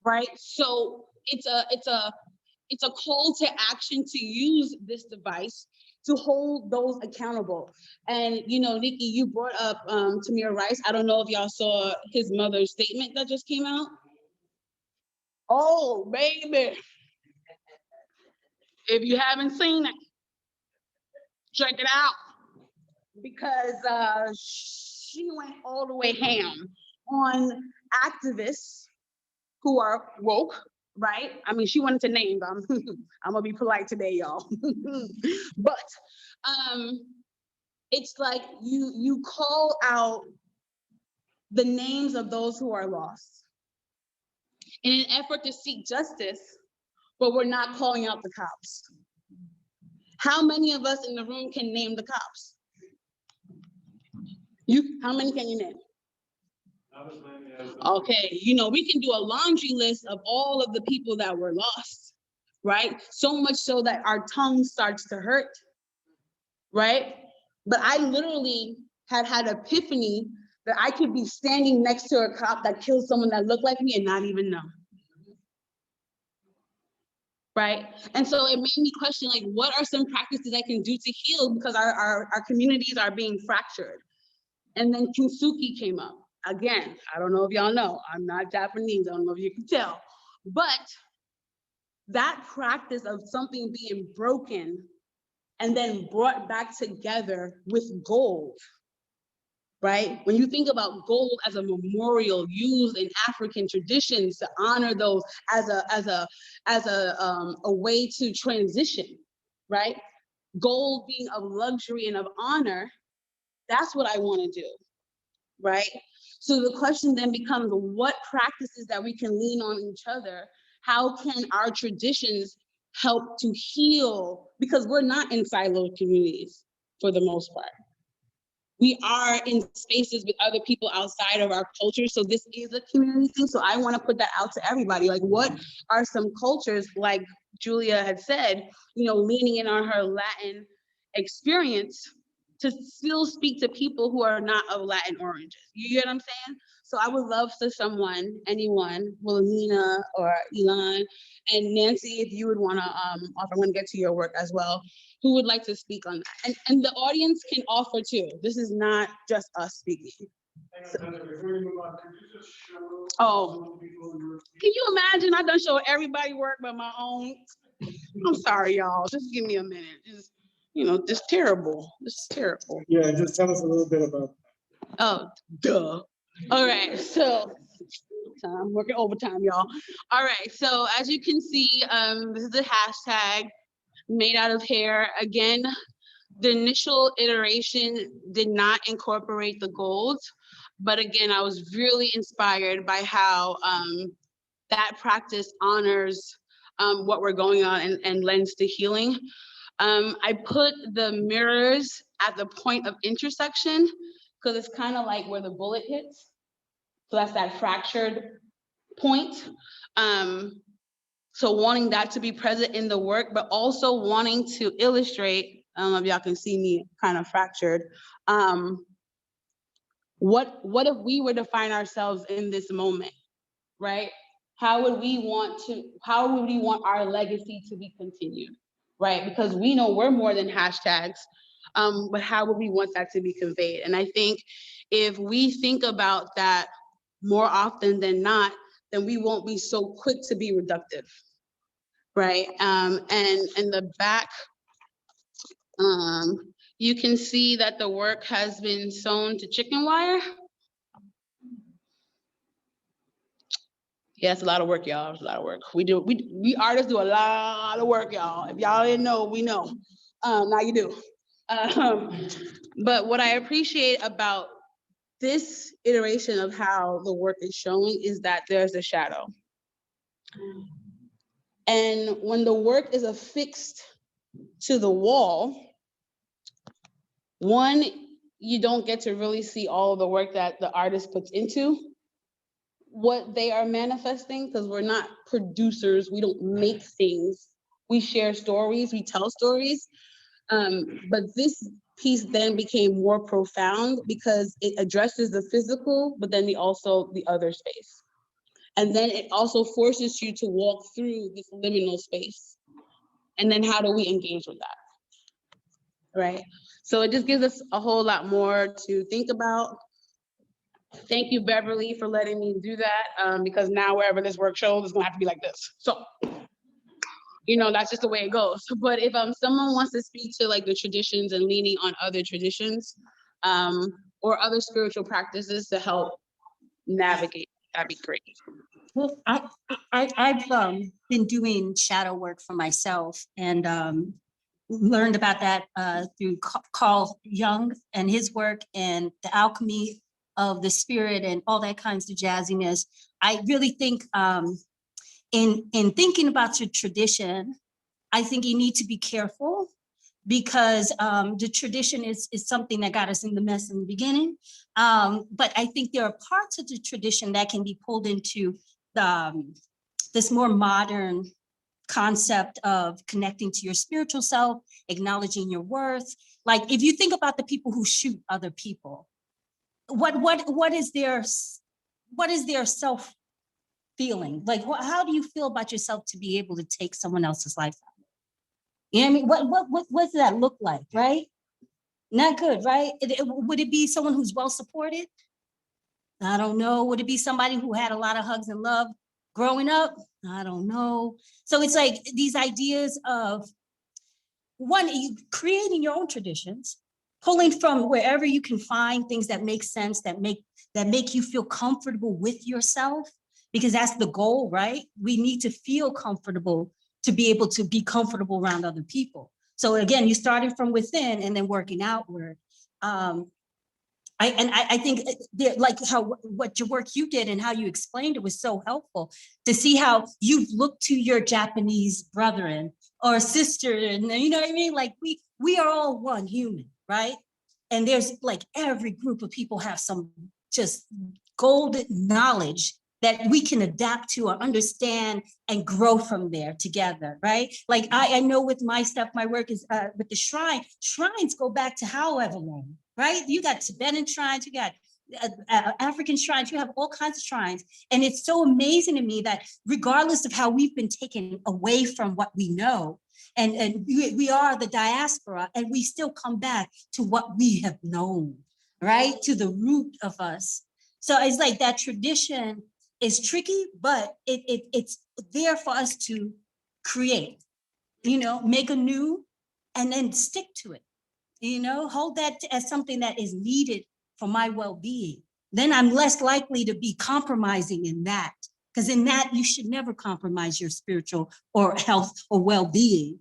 Speaker 1: right? So it's a call to action to use this device to hold those accountable. And you know, Nikki, you brought up Tamir Rice. I don't know if y'all saw his mother's statement that just came out. Oh, baby. If you haven't seen it, check it out. Because she went all the way ham on activists who are woke, right? I mean, she wanted to name them. I'm gonna be polite today, y'all. But it's like you call out the names of those who are lost in an effort to seek justice, but we're not calling out the cops. How many of us in the room can name the cops? How many can you name? Okay, you know, we can do a laundry list of all of the people that were lost, right? So much so that our tongue starts to hurt, right? But I literally had epiphany that I could be standing next to a cop that killed someone that looked like me and not even know. Right? And so it made me question, like, what are some practices I can do to heal, because our communities are being fractured. And then Kintsugi came up. Again, I don't know if y'all know, I'm not Japanese, I don't know if you can tell, but that practice of something being broken and then brought back together with gold, right? When you think about gold as a memorial used in African traditions to honor those as a way to transition, right? Gold being of luxury and of honor, that's what I want to do, right? So the question then becomes, what practices that we can lean on each other? How can our traditions help to heal? Because we're not in siloed communities for the most part. We are in spaces with other people outside of our culture. So this is a community thing. So I want to put that out to everybody. Like, what are some cultures, like Julia had said, you know, leaning in on her Latin experience to still speak to people who are not of Latin origins. You get what I'm saying? So I would love for someone, anyone, Wilhelmina or Elan, and Nancy, if you would want to offer, I'm going to get to your work as well, who would like to speak on that. And the audience can offer too. This is not just us speaking. So, oh, can you imagine? I done showed everybody work but my own. I'm sorry, y'all. Just give me a minute. Just, you know, this terrible. This is terrible.
Speaker 4: Yeah, just tell us a little bit about that.
Speaker 1: Oh, duh. All right, so I'm working overtime, y'all. All right, so as you can see, this is a hashtag made out of hair. Again, the initial iteration did not incorporate the gold, but again, I was really inspired by how that practice honors what we're going on and lends to healing. I put the mirrors at the point of intersection because it's kind of like where the bullet hits. So that's that fractured point. So wanting that to be present in the work, but also wanting to illustrate, I don't know if y'all can see me kind of fractured. What if we were to find ourselves in this moment, right? How would we want our legacy to be continued, right? Because we know we're more than hashtags, but how would we want that to be conveyed? And I think if we think about that more often than not, then we won't be so quick to be reductive, right? And in the back, you can see that the work has been sewn to chicken wire. Yeah, it's a lot of work, y'all. It's a lot of work. We artists do a lot of work, y'all. If y'all didn't know, we know. Now you do. But what I appreciate about this iteration of how the work is showing is that there's a shadow. And when the work is affixed to the wall, one, you don't get to really see all of the work that the artist puts into what they are manifesting, because we're not producers, we don't make things. We share stories, we tell stories. But this piece then became more profound because it addresses the physical, but then also the other space. And then it also forces you to walk through this liminal space. And then how do we engage with that, right? So it just gives us a whole lot more to think about. Thank you, Beverly, for letting me do that, because now wherever this work shows, it's gonna have to be like this. So, that's just the way it goes. But if someone wants to speak to like the traditions and leaning on other traditions, or other spiritual practices to help navigate, that'd be great.
Speaker 3: Well, I've been doing shadow work for myself and learned about that through Carl Jung and his work and the alchemy of the spirit and all that kinds of jazziness. I really think in thinking about your tradition, I think you need to be careful because the tradition is something that got us in the mess in the beginning. But I think there are parts of the tradition that can be pulled into this more modern concept of connecting to your spiritual self, acknowledging your worth. Like if you think about the people who shoot other people, what is their self feeling? Like how do you feel about yourself to be able to take someone else's life? You know what I mean? What does that look like, right? Not good, right? Would it be someone who's well supported? I don't know. Would it be somebody who had a lot of hugs and love growing up? I don't know. So it's like these ideas of you creating your own traditions, pulling from wherever you can find things that make sense, that make you feel comfortable with yourself, because that's the goal, right? We need to feel comfortable to be able to be comfortable around other people. So again, you started from within and then working outward. I think like what your work you did and how you explained it was so helpful to see how you've looked to your Japanese brethren or sister, and you know what I mean? Like we are all one human, right? And there's like every group of people have some just golden knowledge that we can adapt to or understand and grow from there together, right? Like I know with my stuff, my work is with the shrines go back to however long, right? You got Tibetan shrines, you got African shrines, you have all kinds of shrines. And it's so amazing to me that regardless of how we've been taken away from what we know, and we are the diaspora, and we still come back to what we have known, right? To the root of us. So it's like that tradition is tricky, but it's there for us to create, make anew and then stick to it, hold that as something that is needed for my well-being. Then I'm less likely to be compromising in that, because in that you should never compromise your spiritual or health or well-being,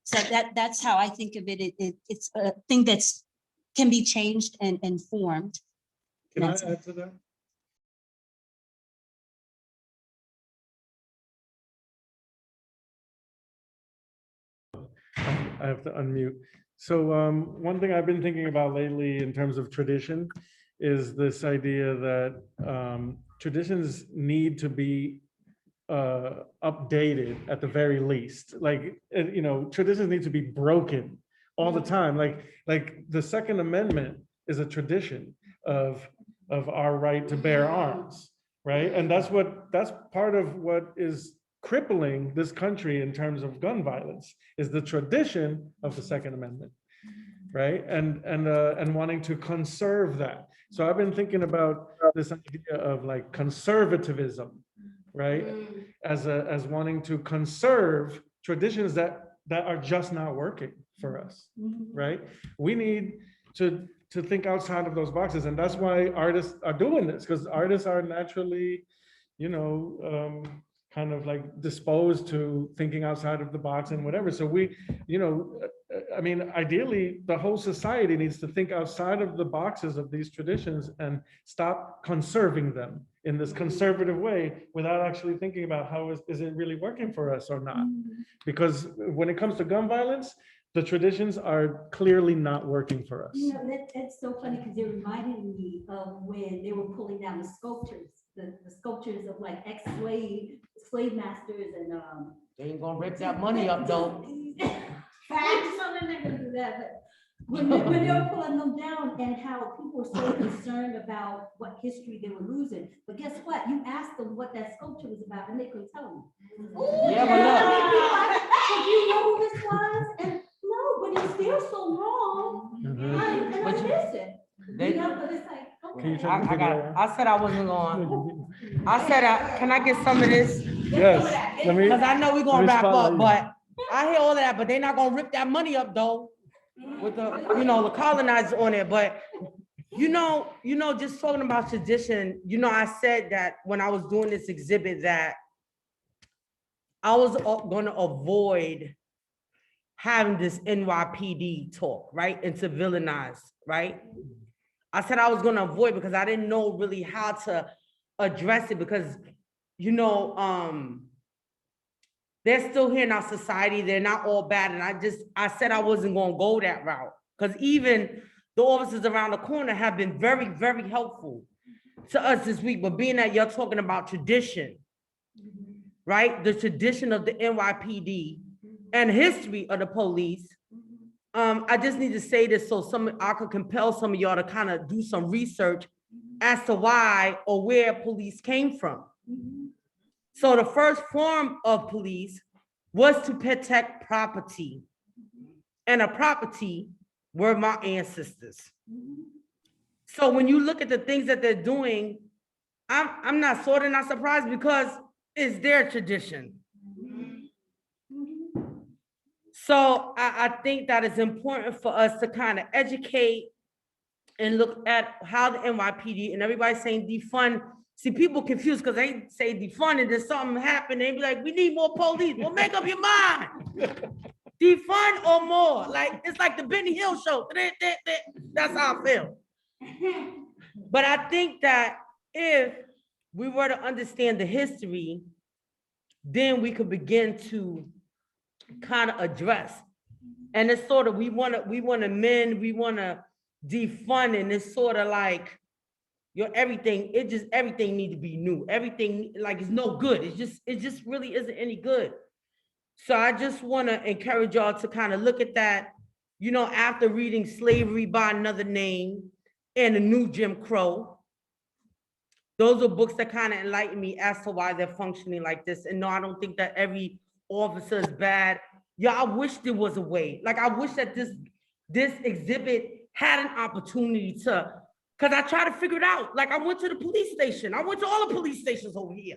Speaker 3: So that's how I think of it. It's a thing that's can be changed and formed.
Speaker 4: Can I add to that? I have to unmute. So one thing I've been thinking about lately in terms of tradition is this idea that traditions need to be updated at the very least. Like, traditions need to be broken all the time. Like the Second Amendment is a tradition of our right to bear arms, right? And that's part of what is crippling this country in terms of gun violence is the tradition of the Second Amendment, right? And wanting to conserve that. So I've been thinking about this idea of like conservatism, right? As wanting to conserve traditions that are just not working for us, right? We need to think outside of those boxes, and that's why artists are doing this, because artists are naturally, kind of like disposed to thinking outside of the box and whatever. So we, ideally, the whole society needs to think outside of the boxes of these traditions and stop conserving them in this conservative way without actually thinking about how is it really working for us or not. Because when it comes to gun violence, the traditions are clearly not working for us.
Speaker 3: That's so funny because it reminded me of when they were pulling down the sculptures, the sculptures of like slave masters and
Speaker 10: they ain't gonna rip that money up though. Facts. They're not gonna do that, but when they were pulling them down and how people were so concerned about what history they were losing. But guess what? You asked them what that sculpture was about and they couldn't tell you.
Speaker 11: Yeah, but
Speaker 10: But you know who this was? And no, but it's still so wrong. And I miss it. You know, but it's like, okay.
Speaker 11: I said I wasn't going. I said, can I get some of this?
Speaker 4: Yes.
Speaker 11: Because I know we're gonna wrap up, but I hear all that, but they're not gonna rip that money up though. With the, the colonizers on it. But just talking about tradition, I said that when I was doing this exhibit that I was gonna avoid having this NYPD talk, right? And to villainize, right? I said I was gonna avoid because I didn't know really how to address it because, they're still here in our society. They're not all bad. And I said I wasn't gonna go that route because even the officers around the corner have been very, very helpful to us this week. But being that you're talking about tradition, right? The tradition of the NYPD and history of the police. I just need to say this so I could compel some of y'all to kind of do some research as to why or where police came from. So the first form of police was to protect property. And a property were my ancestors. So when you look at the things that they're doing, I'm not sort of not surprised because it's their tradition. So I think that it's important for us to kind of educate and look at how the NYPD and everybody's saying defund. See, people confused because they say defund and then something happened. They be like, we need more police. Well, make up your mind. Defund or more. Like, it's like the Benny Hill show. That's how I feel. But I think that if we were to understand the history, then we could begin to kind of address. And it's sort of, we want to mend, we want to defund, and it's sort of like, everything need to be new. Everything like it's no good. It just really isn't any good. So I just want to encourage y'all to kind of look at that, after reading Slavery by Another Name and The New Jim Crow. Those are books that kind of enlighten me as to why they're functioning like this. And no, I don't think that every officer is bad. I wish there was a way. Like I wish that this exhibit had an opportunity to. Because I tried to figure it out. Like I went to the police station. I went to all the police stations over here.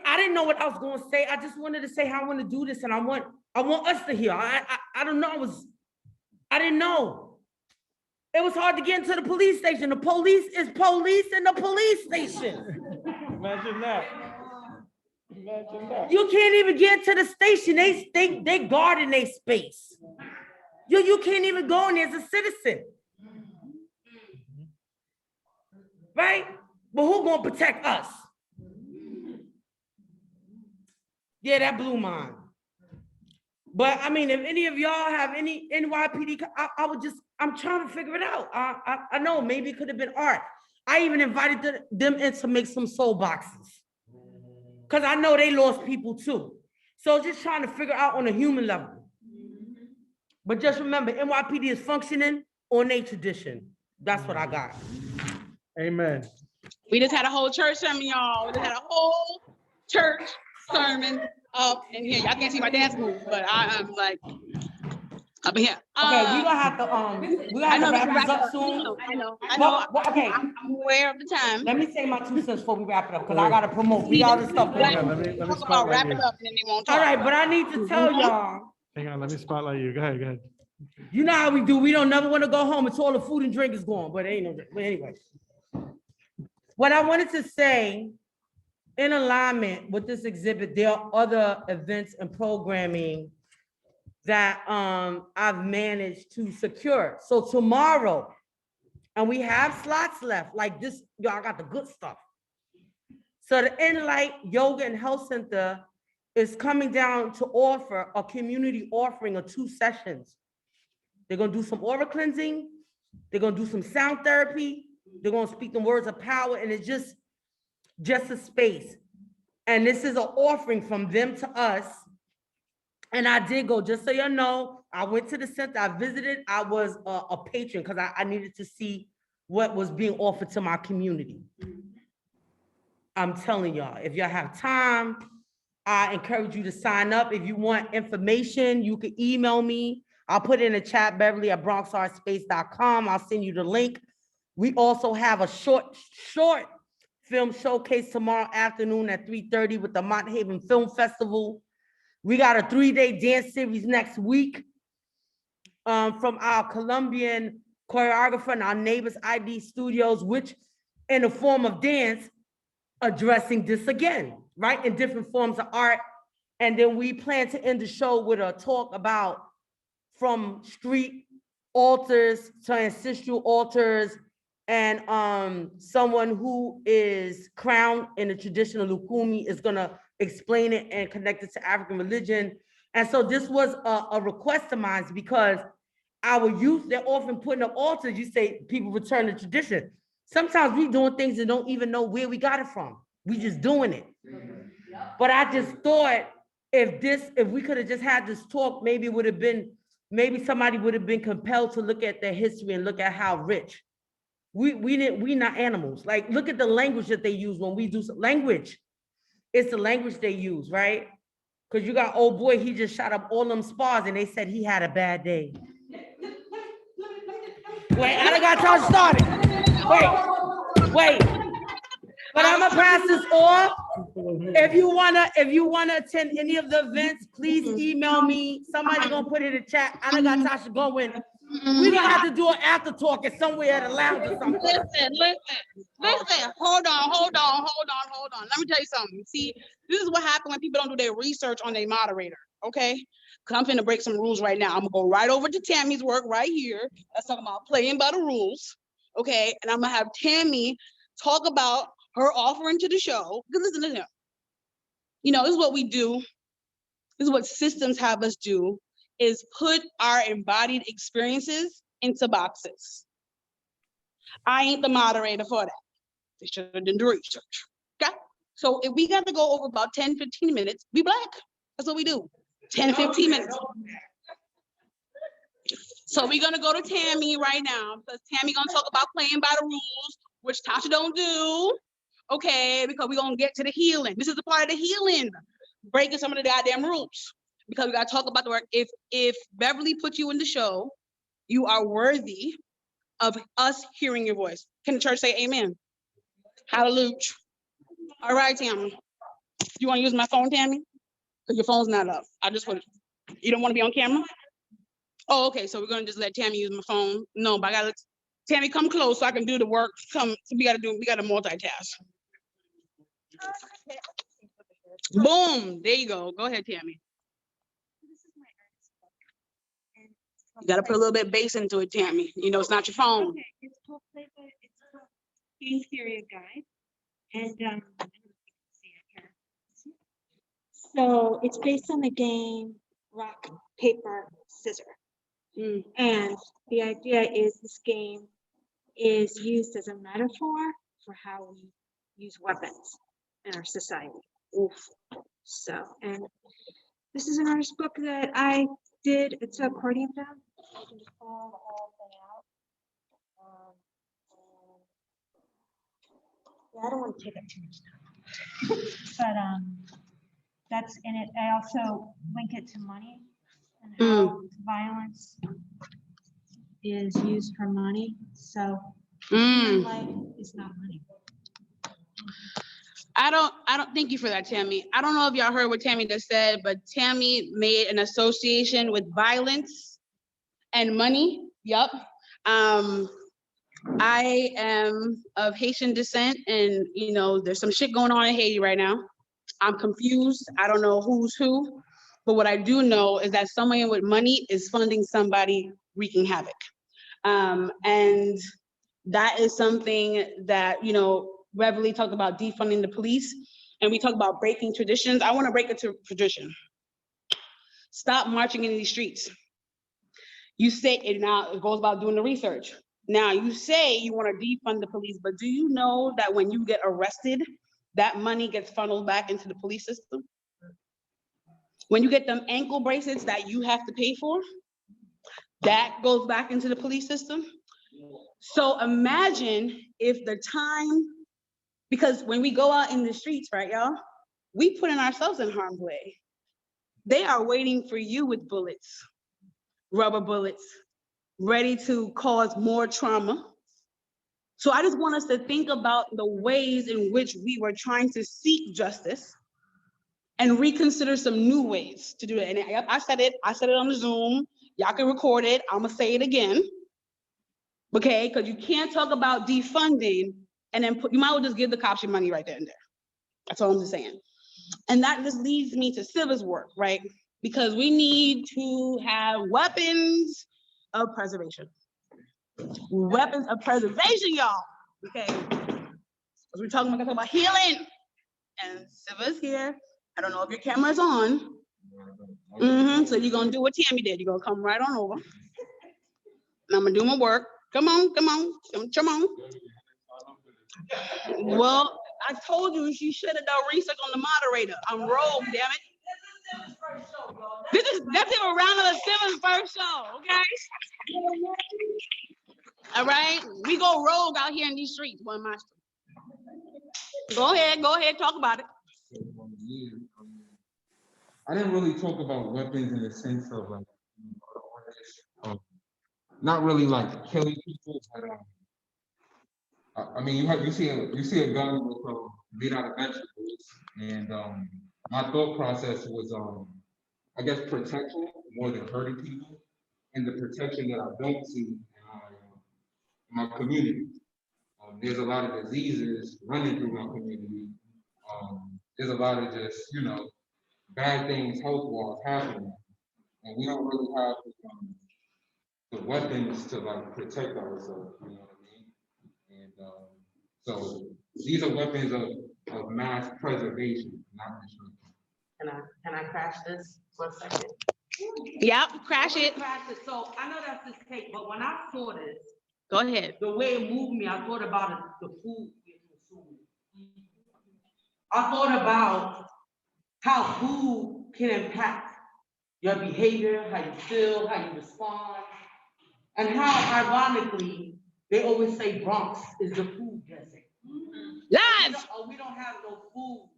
Speaker 11: I didn't know what I was going to say. I just wanted to say how I want to do this. And I want us to hear. I don't know. I didn't know. It was hard to get into the police station. The police is police in the police station.
Speaker 4: Imagine that. Imagine that.
Speaker 11: You can't even get to the station. They guarding their space. You can't even go in there as a citizen. Right? But who gonna protect us? Yeah, that blew mine. But I mean, if any of y'all have any NYPD, I'm trying to figure it out. I know maybe it could have been Art. I even invited them in to make some soul boxes. Because I know they lost people too. So just trying to figure out on a human level. But just remember, NYPD is functioning on their tradition. That's what I got.
Speaker 4: Amen.
Speaker 1: We just had a whole church sermon, y'all. We just had a whole church sermon up in here. Y'all can't see my dance moves, but I'm like up in here.
Speaker 11: Okay, we gonna have to wrap this up soon.
Speaker 1: I know.
Speaker 11: Okay.
Speaker 1: I'm aware of the time.
Speaker 11: Let me say my 2 cents before we wrap it up, because I gotta promote. We got all this stuff going on.
Speaker 4: Let me
Speaker 1: Wrap
Speaker 4: spotlight
Speaker 1: it
Speaker 4: you.
Speaker 1: up and then they won't talk.
Speaker 11: All right, but I need to tell y'all.
Speaker 4: Hang on, let me spotlight you. Go ahead.
Speaker 11: You know how we do. We don't never want to go home until all the food and drink is gone, but ain't no. But anyway, what I wanted to say, in alignment with this exhibit, there are other events and programming that I've managed to secure. So tomorrow, and we have slots left, like this, y'all got the good stuff. So the Enright Yoga and Health Center is coming down to offer a community offering of 2 sessions. They're gonna do some aura cleansing, they're gonna do some sound therapy, they're gonna speak the words of power, and it's just a space. And this is an offering from them to us. And I did go, just so you know, I went to the center, I visited, I was a patron because I needed to see what was being offered to my community. I'm telling y'all, if y'all have time, I encourage you to sign up. If you want information, you can email me. I'll put it in the chat, Beverly at BronxArtSpace.com. I'll send you the link. We also have a short film showcase tomorrow afternoon at 3:30 with the Mont Haven Film Festival. We got a 3-day dance series next week from our Colombian choreographer and our neighbors ID Studios, which in the form of dance, addressing this again, right? In different forms of art. And then we plan to end the show with a talk about from street altars to ancestral altars, and someone who is crowned in the traditional Lukumi is gonna explain it and connect it to African religion. And so this was a request of mine because our youth, they're often putting up altars. You say people return to tradition. Sometimes we doing things and don't even know where we got it from. We just doing it. But I just thought if we could have just had this talk, maybe it would have been, maybe somebody would have been compelled to look at their history and look at how rich. We not animals. Like, look at the language that they use when we do language. It's the language they use, right? Because you got old boy, he just shot up all them spas and they said he had a bad day. Wait, I done got y'all started. Wait. But I'm gonna pass this off. If you wanna attend any of the events, please email me. Somebody gonna put it in the chat. I done got Tasha going. We gonna have to do an after talk at somewhere at a lounge or something.
Speaker 1: Listen. Hold on. Let me tell you something. See, this is what happens when people don't do their research on their moderator, okay? Because I'm finna break some rules right now. I'm gonna go right over to Tammy's work right here. That's talking about playing by the rules, okay? And I'm gonna have Tammy talk about her offering to the show. Because listen to him. You know, this is what we do. This is what systems have us do, is put our embodied experiences into boxes. I ain't the moderator for that. They should have done the research, okay? So if we got to go over about 10, 15 minutes, be black. That's what we do, 10, 15 minutes. So we're gonna go to Tammy right now, because Tammy gonna talk about playing by the rules, which Tasha don't do, okay? Because we're gonna get to the healing. This is the part of the healing, breaking some of the goddamn rules. Because we gotta talk about the work. If Beverly put you in the show, you are worthy of us hearing your voice. Can the church say amen? Hallelujah. All right, Tammy. You wanna use my phone, Tammy? Because your phone's not up. I just want to, you don't wanna be on camera? Oh, okay, so we're gonna just let Tammy use my phone. No, but I gotta let Tammy come close so I can do the work. We gotta multitask. Boom, there you go. Go ahead, Tammy. You gotta put a little bit of bass into it, Tammy. You know, it's not your phone.
Speaker 10: Okay, it's called Playboy. It's called Game Theory Guide, and so it's based on the game Rock, Paper, Scissors. And the idea is this game is used as a metaphor for how we use weapons in our society. So, and this is an artist book that I did. It's an accordion bound. I can just pull the whole thing out. Yeah, I don't want to take up too much time. But that's in it. I also link it to money and how violence is used for money. So life is not money.
Speaker 1: I don't thank you for that, Tammy. I don't know if y'all heard what Tammy just said, but Tammy made an association with violence and money. Yup. I am of Haitian descent, and you know, there's some shit going on in Haiti right now. I'm confused. I don't know who's who, but what I do know is that someone with money is funding somebody wreaking havoc. And that is something that, you know, Beverly talked about defunding the police, and we talk about breaking traditions. I want to break a tradition. Stop marching in these streets. You say it now, it goes about doing the research. Now you say you want to defund the police, but do you know that when you get arrested, that money gets funneled back into the police system? When you get them ankle bracelets that you have to pay for, That goes back into the police system. So imagine if the time, because when we go out in the streets, right, y'all, we putting ourselves in harm's way. They are waiting for you with bullets, rubber bullets, ready to cause more trauma. So I just want us to think about the ways in which we were trying to seek justice and reconsider some new ways to do it. And I said it on the Zoom. Y'all can record it. I'm gonna say it again. Okay, because you can't talk about defunding and then you might as well just give the cops your money right there and there. That's all I'm just saying. And that just leads me to Siva's work, right? Because we need to have weapons of preservation. Weapons of preservation, y'all. Okay. Because we're talking about healing. And Siva's here. I don't know if your camera's on. So you're gonna do what Tammy did. You're gonna come right on over. And I'm gonna do my work. Come on. Well, I told you she should have done research on the moderator. I'm rogue, damn it. That's even a round of the Siva's first show, okay? All right, we go rogue out here in these streets, one my street. Go ahead, talk about it.
Speaker 12: I didn't really talk about weapons in the sense of like, not really like killing people, but I mean, you see a gun with made out of vegetables, and my thought process was I guess protection more than hurting people, and the protection that I don't see in my community. There's a lot of diseases running through my community. There's a lot of just, bad things health-wise happening, and we don't really have the weapons to like protect ourselves. You know what I mean? And so these are weapons of mass preservation, not destruction.
Speaker 6: Can I crash this for a second?
Speaker 1: Yep, crash it.
Speaker 6: So I know that's this cake, but when I saw this,
Speaker 1: go ahead.
Speaker 6: The way it moved me, I thought about the food we consume. I thought about how food can impact your behavior, how you feel, how you respond, and how ironically they always say Bronx is the food desert.
Speaker 1: Yes.
Speaker 6: We don't have no food.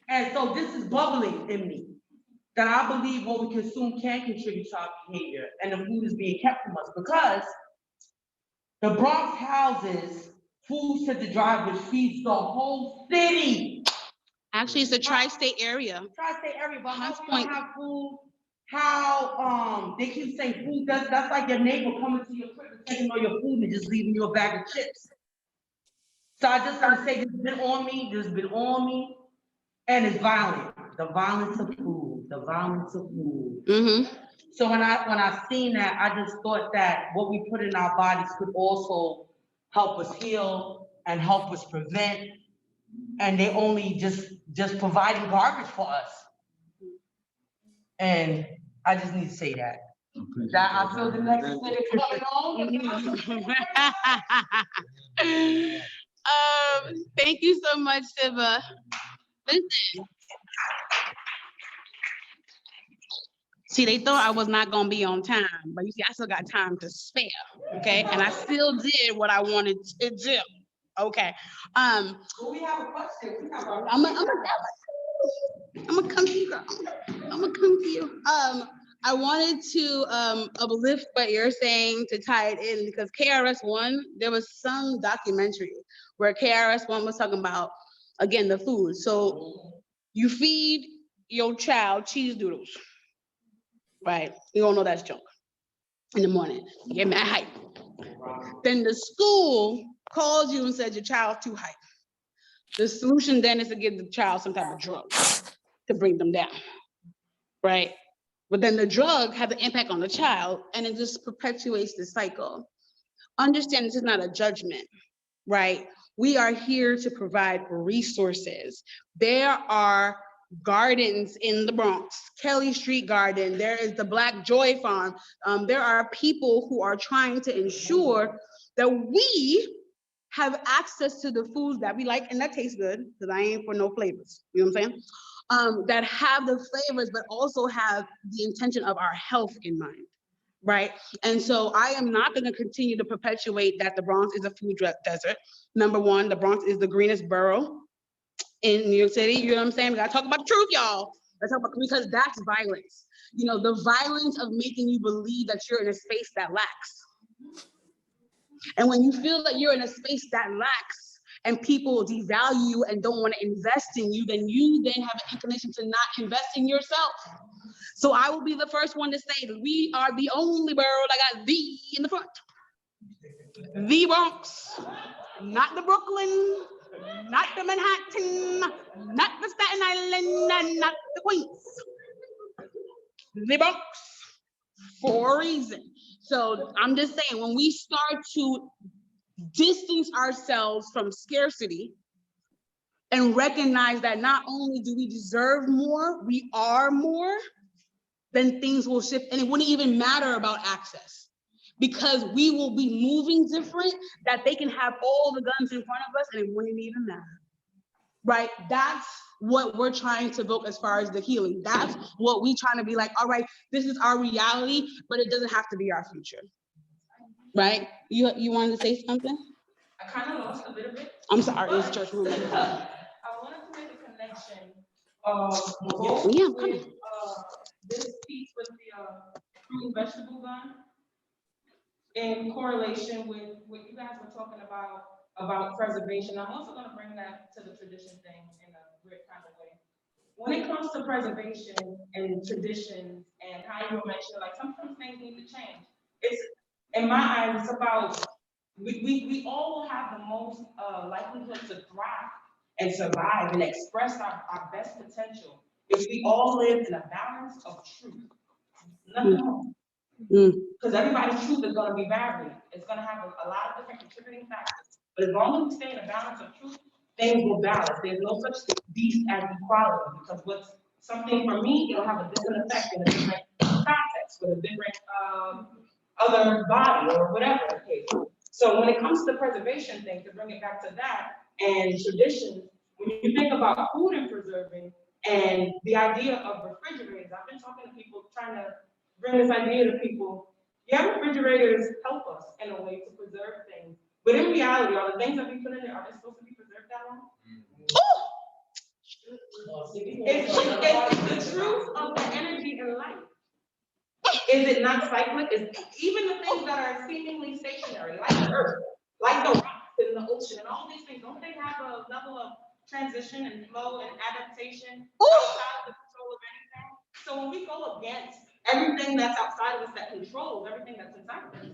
Speaker 6: And so this is bubbling in me, that I believe what we consume can contribute to our behavior, and the food is being kept from us because the Bronx houses food to the drive, which feeds the whole city.
Speaker 1: Actually, it's a tri-state area.
Speaker 6: Tri-state area, but how we don't have food, how they keep saying food, that's like your neighbor coming to your crib and taking all your food and just leaving you a bag of chips. So I just gotta say, this has been on me, and it's violent. The violence of food, So when I seen that, I just thought that what we put in our bodies could also help us heal and help us prevent, and they only just providing garbage for us. And I just need to say that. That I feel the next minute coming on.
Speaker 1: Thank you so much, Siva. Listen. See, they thought I was not gonna be on time, but you see, I still got time to spare, okay? And I still did what I wanted to do, okay?
Speaker 6: Well, we have a question.
Speaker 1: I'm gonna come to you, girl. I'm gonna come to you. I wanted to uplift what you're saying to tie it in, because KRS-One, there was some documentary where KRS-One was talking about, again, the food. So you feed your child cheese doodles, right? You don't know that's junk in the morning. You get mad hype. Then the school calls you and says your child's too hype. The solution then is to give the child some type of drug to bring them down, right? But then the drug has an impact on the child, and it just perpetuates the cycle. Understand this is not a judgment, right? We are here to provide resources. There are gardens in the Bronx, Kelly Street Garden, there is the Black Joy Farm. There are people who are trying to ensure that we have access to the foods that we like and that taste good, because I ain't for no flavors, you know what I'm saying? That have the flavors, but also have the intention of our health in mind, right? And so I am not going to continue to perpetuate that the Bronx is a food desert. Number one, the Bronx is the greenest borough in New York City. You know what I'm saying? We gotta talk about the truth, y'all. Let's talk about, because that's violence. You know, the violence of making you believe that you're in a space that lacks. And when you feel that you're in a space that lacks and people devalue you and don't want to invest in you, then you then have an inclination to not invest in yourself. So I will be the first one to say that we are the only borough that got the in the front. The Bronx, not the Brooklyn, not the Manhattan, not the Staten Island, and not the Queens. The Bronx, for a reason. So I'm just saying, when we start to distance ourselves from scarcity and recognize that not only do we deserve more, we are more, then things will shift, and it wouldn't even matter about access, because we will be moving different, that they can have all the guns in front of us and it wouldn't even matter, right? That's what we're trying to evoke as far as the healing. That's what we're trying to be like, all right, this is our reality, but it doesn't have to be our future, right? You wanted to say something?
Speaker 13: I kind of lost a little bit.
Speaker 1: I'm sorry, it's church room.
Speaker 13: I wanted to make a connection both with this piece with the fruit and vegetable gun in correlation with what you guys were talking about preservation. I'm also going to bring that to the tradition thing in a grit kind of way. When it comes to preservation and traditions and how you were mentioning, like sometimes things need to change. It's, in my eyes, it's about, we all will have the most likelihood to thrive and survive and express our best potential if we all live in a balance of truth. Nothing more. Because everybody's truth is going to be varied. It's going to have a lot of different contributing factors. But as long as we stay in a balance of truth, things will balance. There's no such beast as equality, because what's something for me, it'll have a different effect in a different context with a different other body or whatever the case. So when it comes to the preservation thing, to bring it back to that and traditions, when you think about food and preserving and the idea of refrigerators, I've been talking to people trying to bring this idea to people. Yeah, refrigerators help us in a way to preserve things. But in reality, are the things that we put in there, are they supposed to be preserved that long? It's the truth of the energy in life. Is it not cyclic? Is even the things that are seemingly stationary, like the earth, like the rocks in the ocean, and all these things, don't they have a level of transition and flow and adaptation outside the control of anything? So when we go against everything that's outside of us that controls everything that's inside of us,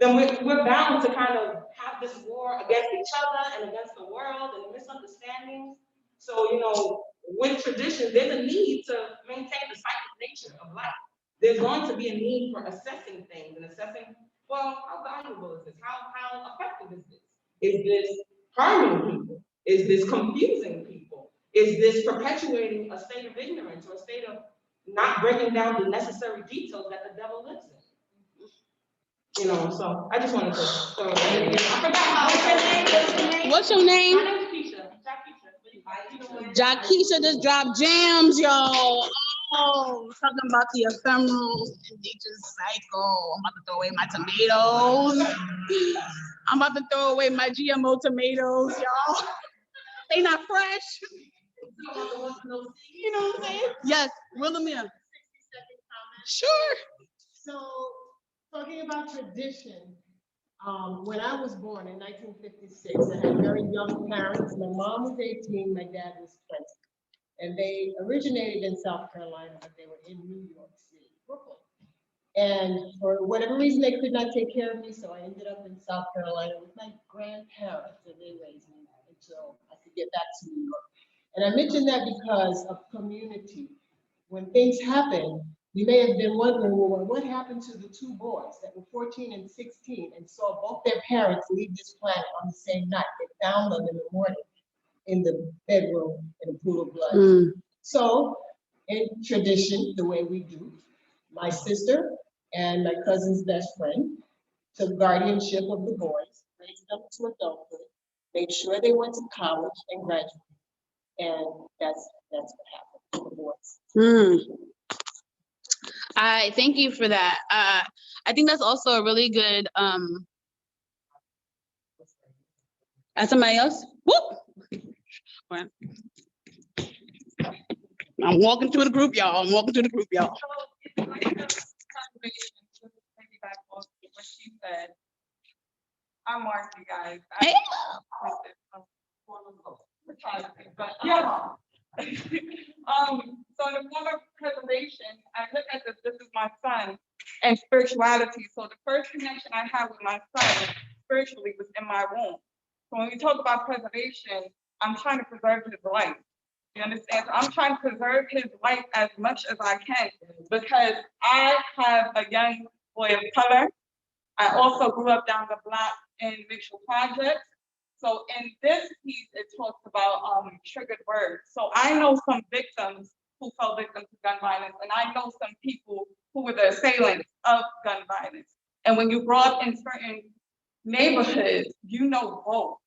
Speaker 13: then we're bound to kind of have this war against each other and against the world and misunderstandings. So, you know, with tradition, there's a need to maintain the cyclic nature of life. There's going to be a need for assessing things and assessing, well, how valuable is this? How effective is this? Is this harming people? Is this confusing people? Is this perpetuating a state of ignorance or a state of not breaking down the necessary details that the devil lives in? You know, so I just wanted to throw that in. I forgot how.
Speaker 1: What's your name?
Speaker 13: My name is Keisha.
Speaker 1: Jaquisha just dropped jams, y'all. Oh, talking about the ephemeral and nature's cycle. I'm about to throw away my tomatoes. I'm about to throw away my GMO tomatoes, y'all. They not fresh. You know what I'm saying? Yes, Wilhelmina. Sure.
Speaker 2: So, talking about tradition, when I was born in 1956, I had very young parents. My mom was 18, my dad was 20. And they originated in South Carolina, but they were in New York City, Brooklyn. And for whatever reason, they could not take care of me, so I ended up in South Carolina with my grandparents, and they raised me until I could get back to New York. And I mention that because of community. When things happen, you may have been wondering, well, what happened to the two boys that were 14 and 16 and saw both their parents leave this planet on the same night? They found them in the morning in the bedroom in a pool of blood. So in tradition, the way we do, my sister and my cousin's best friend took guardianship of the boys, raised them to adulthood, made sure they went to college and graduated. And that's what happened to the boys.
Speaker 1: I thank you for that. I think that's also a really good, somebody else? Whoop! I'm walking through the group, y'all. I'm walking through the group, y'all.
Speaker 13: So it's like a conservation, to piggyback off what she said. I'm Morcey, guys.
Speaker 1: Hey.
Speaker 13: But yeah. So in the form of preservation, I look at this is my son and spirituality. So the first connection I had with my son spiritually was in my womb. So when we talk about preservation, I'm trying to preserve his life. You understand? So I'm trying to preserve his life as much as I can because I have a young boy of color. I also grew up down the block in Mitchell Projects. So in this piece, it talks about triggered words. So I know some victims who fell victim to gun violence, and I know some people who were the assailants of gun violence. And when you grow up in certain neighborhoods, you know both.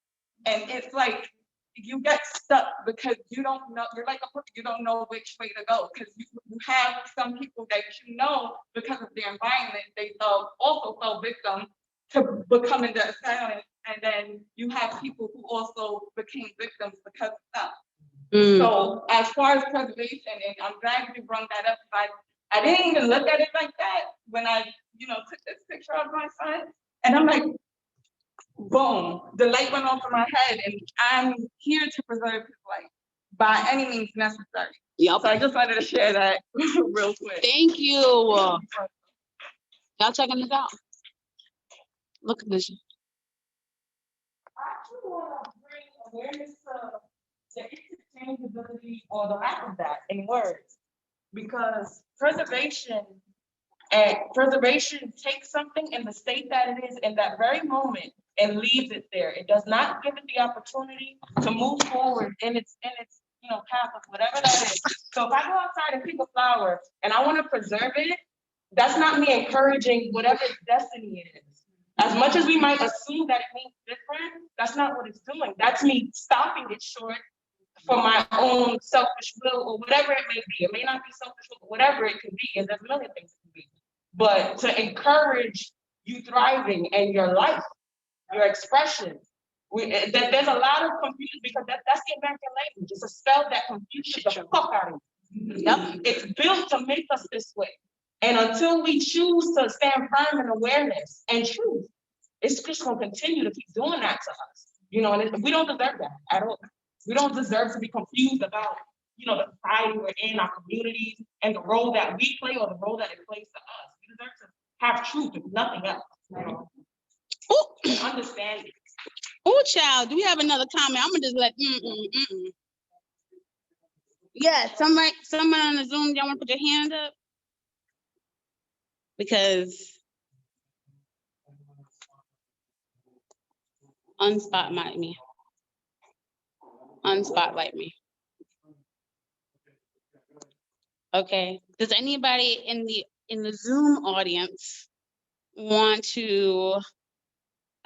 Speaker 13: And it's like, you get stuck because you don't know, you're like a you don't know which way to go because you have some people that you know because of their environment, they also fell victim to becoming the assailant, and then you have people who also became victims because of that. So as far as preservation, and I'm glad you brought that up, I didn't even look at it like that when I took this picture of my son, and I'm like, boom, the light went off in my head, and I'm here to preserve his life by any means necessary. Yep. So I just wanted to share that real quick.
Speaker 1: Thank you. Y'all checking this out? Look at this.
Speaker 13: I actually want to bring awareness to the interchangeability or the lack of that in words, because preservation takes something in the state that it is in that very moment and leaves it there. It does not give it the opportunity to move forward in its path of whatever that is. So if I go outside and pick a flower and I want to preserve it, that's not me encouraging whatever its destiny is. As much as we might assume that it means different, that's not what it's doing. That's me stopping it short for my own selfish will or whatever it may be. It may not be selfish will, but whatever it can be, and there's a million things it can be. But to encourage you thriving and your life, your expression. There's a lot of confusion because that's the American language. It's a spell that confuses the fuck out of you. Yep. It's built to make us this way. And until we choose to stand firm in awareness and truth, it's just gonna continue to keep doing that to us. And we don't deserve that at all. We don't deserve to be confused about, the society we're in, our communities, and the role that we play or the role that it plays to us. We deserve to have truth if nothing else. And understand it.
Speaker 1: Oh, child, do we have another comment? I'm gonna just let Yeah, someone on the Zoom, y'all wanna put your hand up? Because unspotlight me. Unspotlight me. Okay. Does anybody in the Zoom audience want to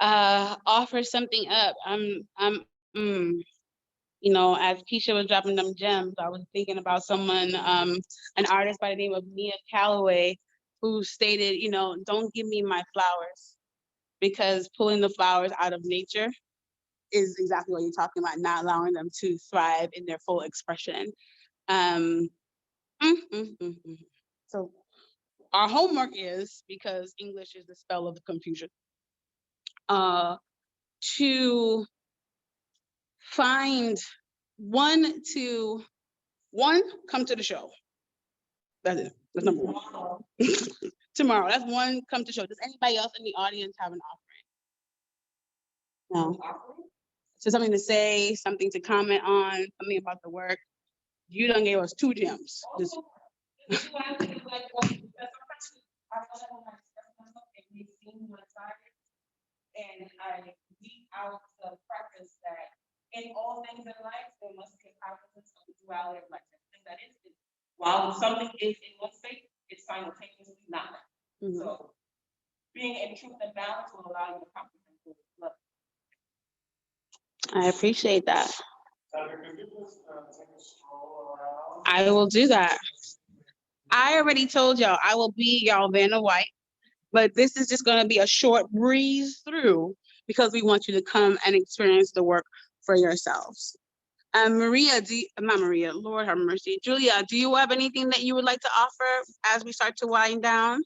Speaker 1: offer something up? As Keisha was dropping them gems, I was thinking about someone, an artist by the name of Mia Calloway, who stated, don't give me my flowers, because pulling the flowers out of nature is exactly what you're talking about, not allowing them to thrive in their full expression. So our homework is, because English is the spell of the confusion, to find come to the show. That's it. That's number one. Tomorrow. That's one, come to show. Does anybody else in the audience have an offering? No. So something to say, something to comment on, something about the work. You done gave us 2 gems.
Speaker 13: And I leave out the preface that in all things in life, there must be a cognizance of the duality of life. That is, while something is in one state, it's simultaneously not. So being in truth and balance will allow you to comprehend the love.
Speaker 1: I appreciate that. I will do that. I already told y'all I will be y'all Vanna White, but this is just going to be a short breeze through because we want you to come and experience the work for yourselves. Maria, not Maria, Lord have mercy. Julia, do you have anything that you would like to offer as we start to wind down?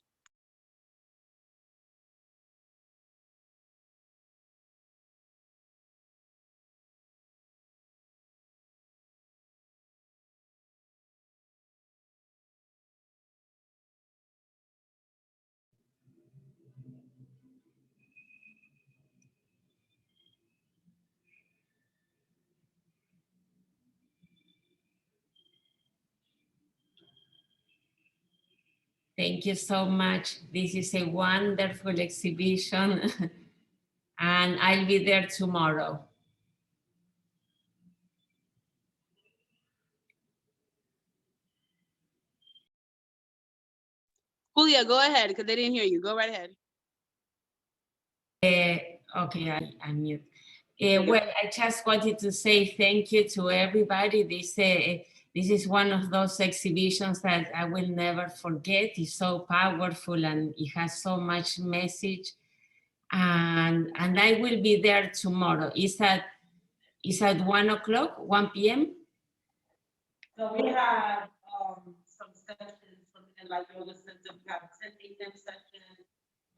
Speaker 5: Thank you so much. This is a wonderful exhibition and I'll be there tomorrow.
Speaker 1: Julia, go ahead because they didn't hear you. Go right ahead.
Speaker 5: Okay, I mute. Well, I just wanted to say thank you to everybody. This is one of those exhibitions that I will never forget. It's so powerful and it has so much message. And I will be there tomorrow. It's at 1 o'clock, 1 p.m.
Speaker 6: So we have some sessions, something like yoga center. We have 10 a.m. session,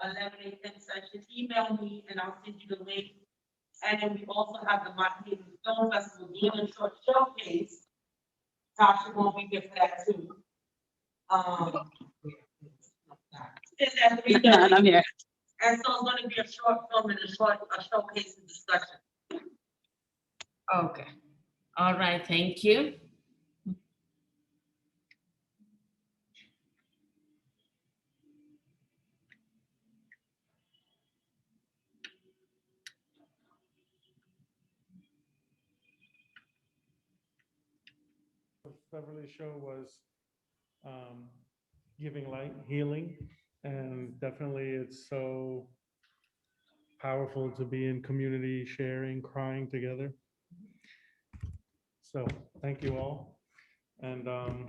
Speaker 6: 11 a.m. session. Email me and I'll send you the link. And then we also have the Montana Film Festival doing a short showcase. Tasha won't be here for that too. It's at 3:30.
Speaker 1: I'm here.
Speaker 6: And so it's going to be a short film and a showcase and discussion.
Speaker 5: Okay. All right. Thank you.
Speaker 4: Beverly's show was giving light, healing, and definitely it's so powerful to be in community, sharing, crying together. So thank you all. And
Speaker 11: I'm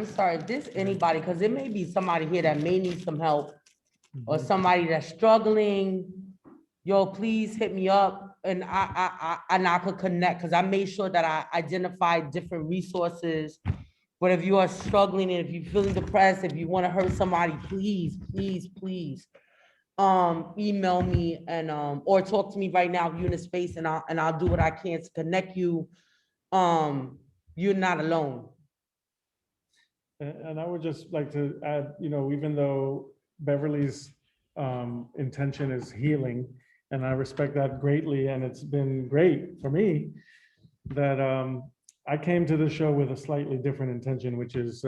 Speaker 11: sorry, if there's anybody, because there may be somebody here that may need some help or somebody that's struggling, yo, please hit me up and I could connect, because I made sure that I identified different resources. But if you are struggling and if you're feeling depressed, if you want to hurt somebody, please, please, please email me and or talk to me right now if you're in a space, and I'll do what I can to connect you. You're not alone.
Speaker 4: And I would just like to add, you know, even though Beverly's intention is healing, and I respect that greatly, and it's been great for me, that I came to the show with a slightly different intention, which is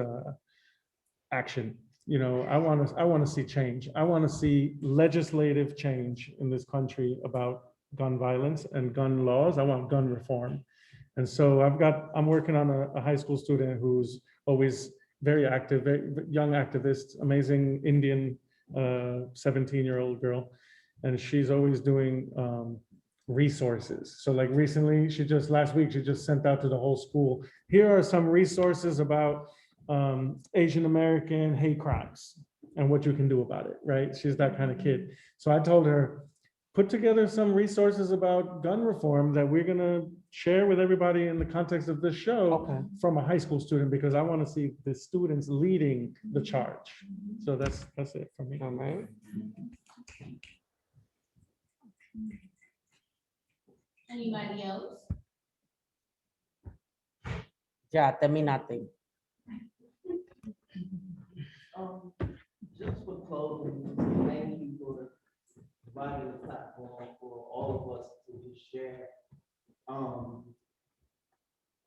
Speaker 4: action. You know, I want to see change. I want to see legislative change in this country about gun violence and gun laws. I want gun reform. And so I'm working on a high school student who's always very active, very young activist, amazing Indian 17-year-old girl. And she's always doing resources. So like recently, last week, she just sent out to the whole school, here are some resources about Asian American hate crimes and what you can do about it, right? She's that kind of kid. So I told her, put together some resources about gun reform that we're gonna share with everybody in the context of this show from a high school student, because I want to see the students leading the charge. So that's it for me.
Speaker 7: All right.
Speaker 10: Anybody else?
Speaker 11: Yeah, terminating.
Speaker 14: Just for closing, thank you for providing a platform for all of us to just share.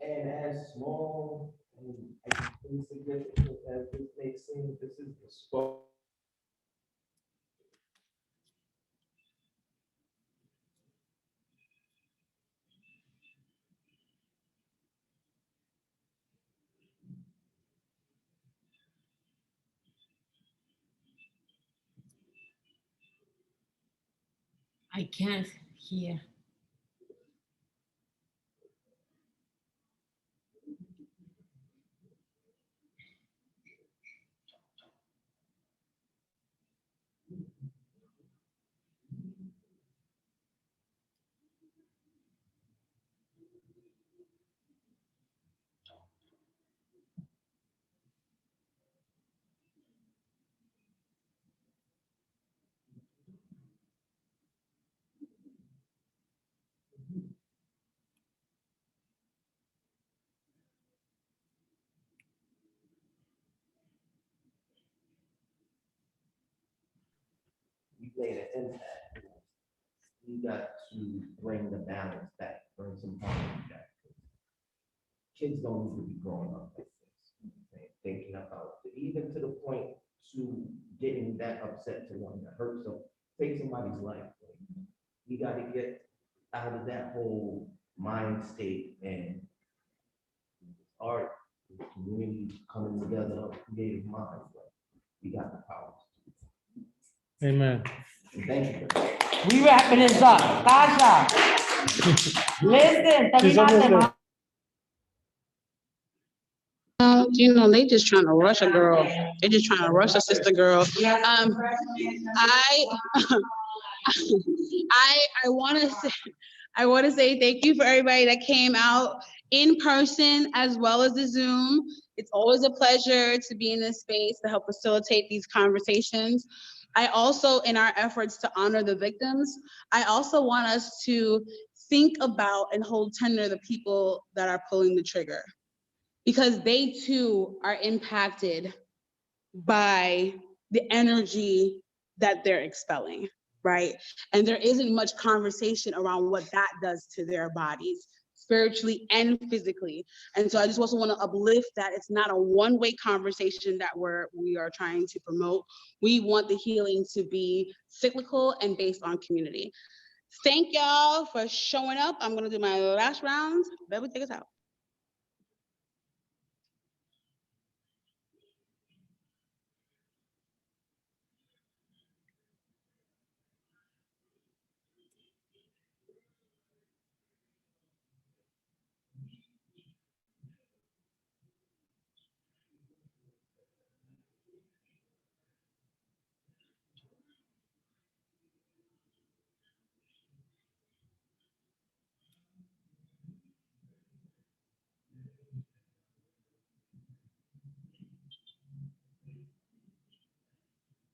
Speaker 14: And as small and as insignificant as this may seem, this is the spark.
Speaker 5: I can't hear.
Speaker 14: made an impact. You got to bring the balance back, bring some harmony back. Kids don't need to be growing up like this, okay? Thinking about, even to the point to getting that upset to one that hurts them, take somebody's life. You got to get out of that whole mind state, and art, community coming together, creative minds. We got the power.
Speaker 4: Amen.
Speaker 14: And thank you.
Speaker 11: We wrapping this up. Tasha, listen, terminaste, ma.
Speaker 1: You know, they just trying to rush a girl. They just trying to rush a sister girl. I want to say thank you for everybody that came out in person as well as the Zoom. It's always a pleasure to be in this space to help facilitate these conversations. I also, in our efforts to honor the victims, I also want us to think about and hold tender the people that are pulling the trigger, because they too are impacted by the energy that they're expelling, right? And there isn't much conversation around what that does to their bodies, spiritually and physically. And so I just also want to uplift that it's not a one-way conversation that we are trying to promote. We want the healing to be cyclical and based on community. Thank y'all for showing up. I'm gonna do my last round. Beverly, take us out.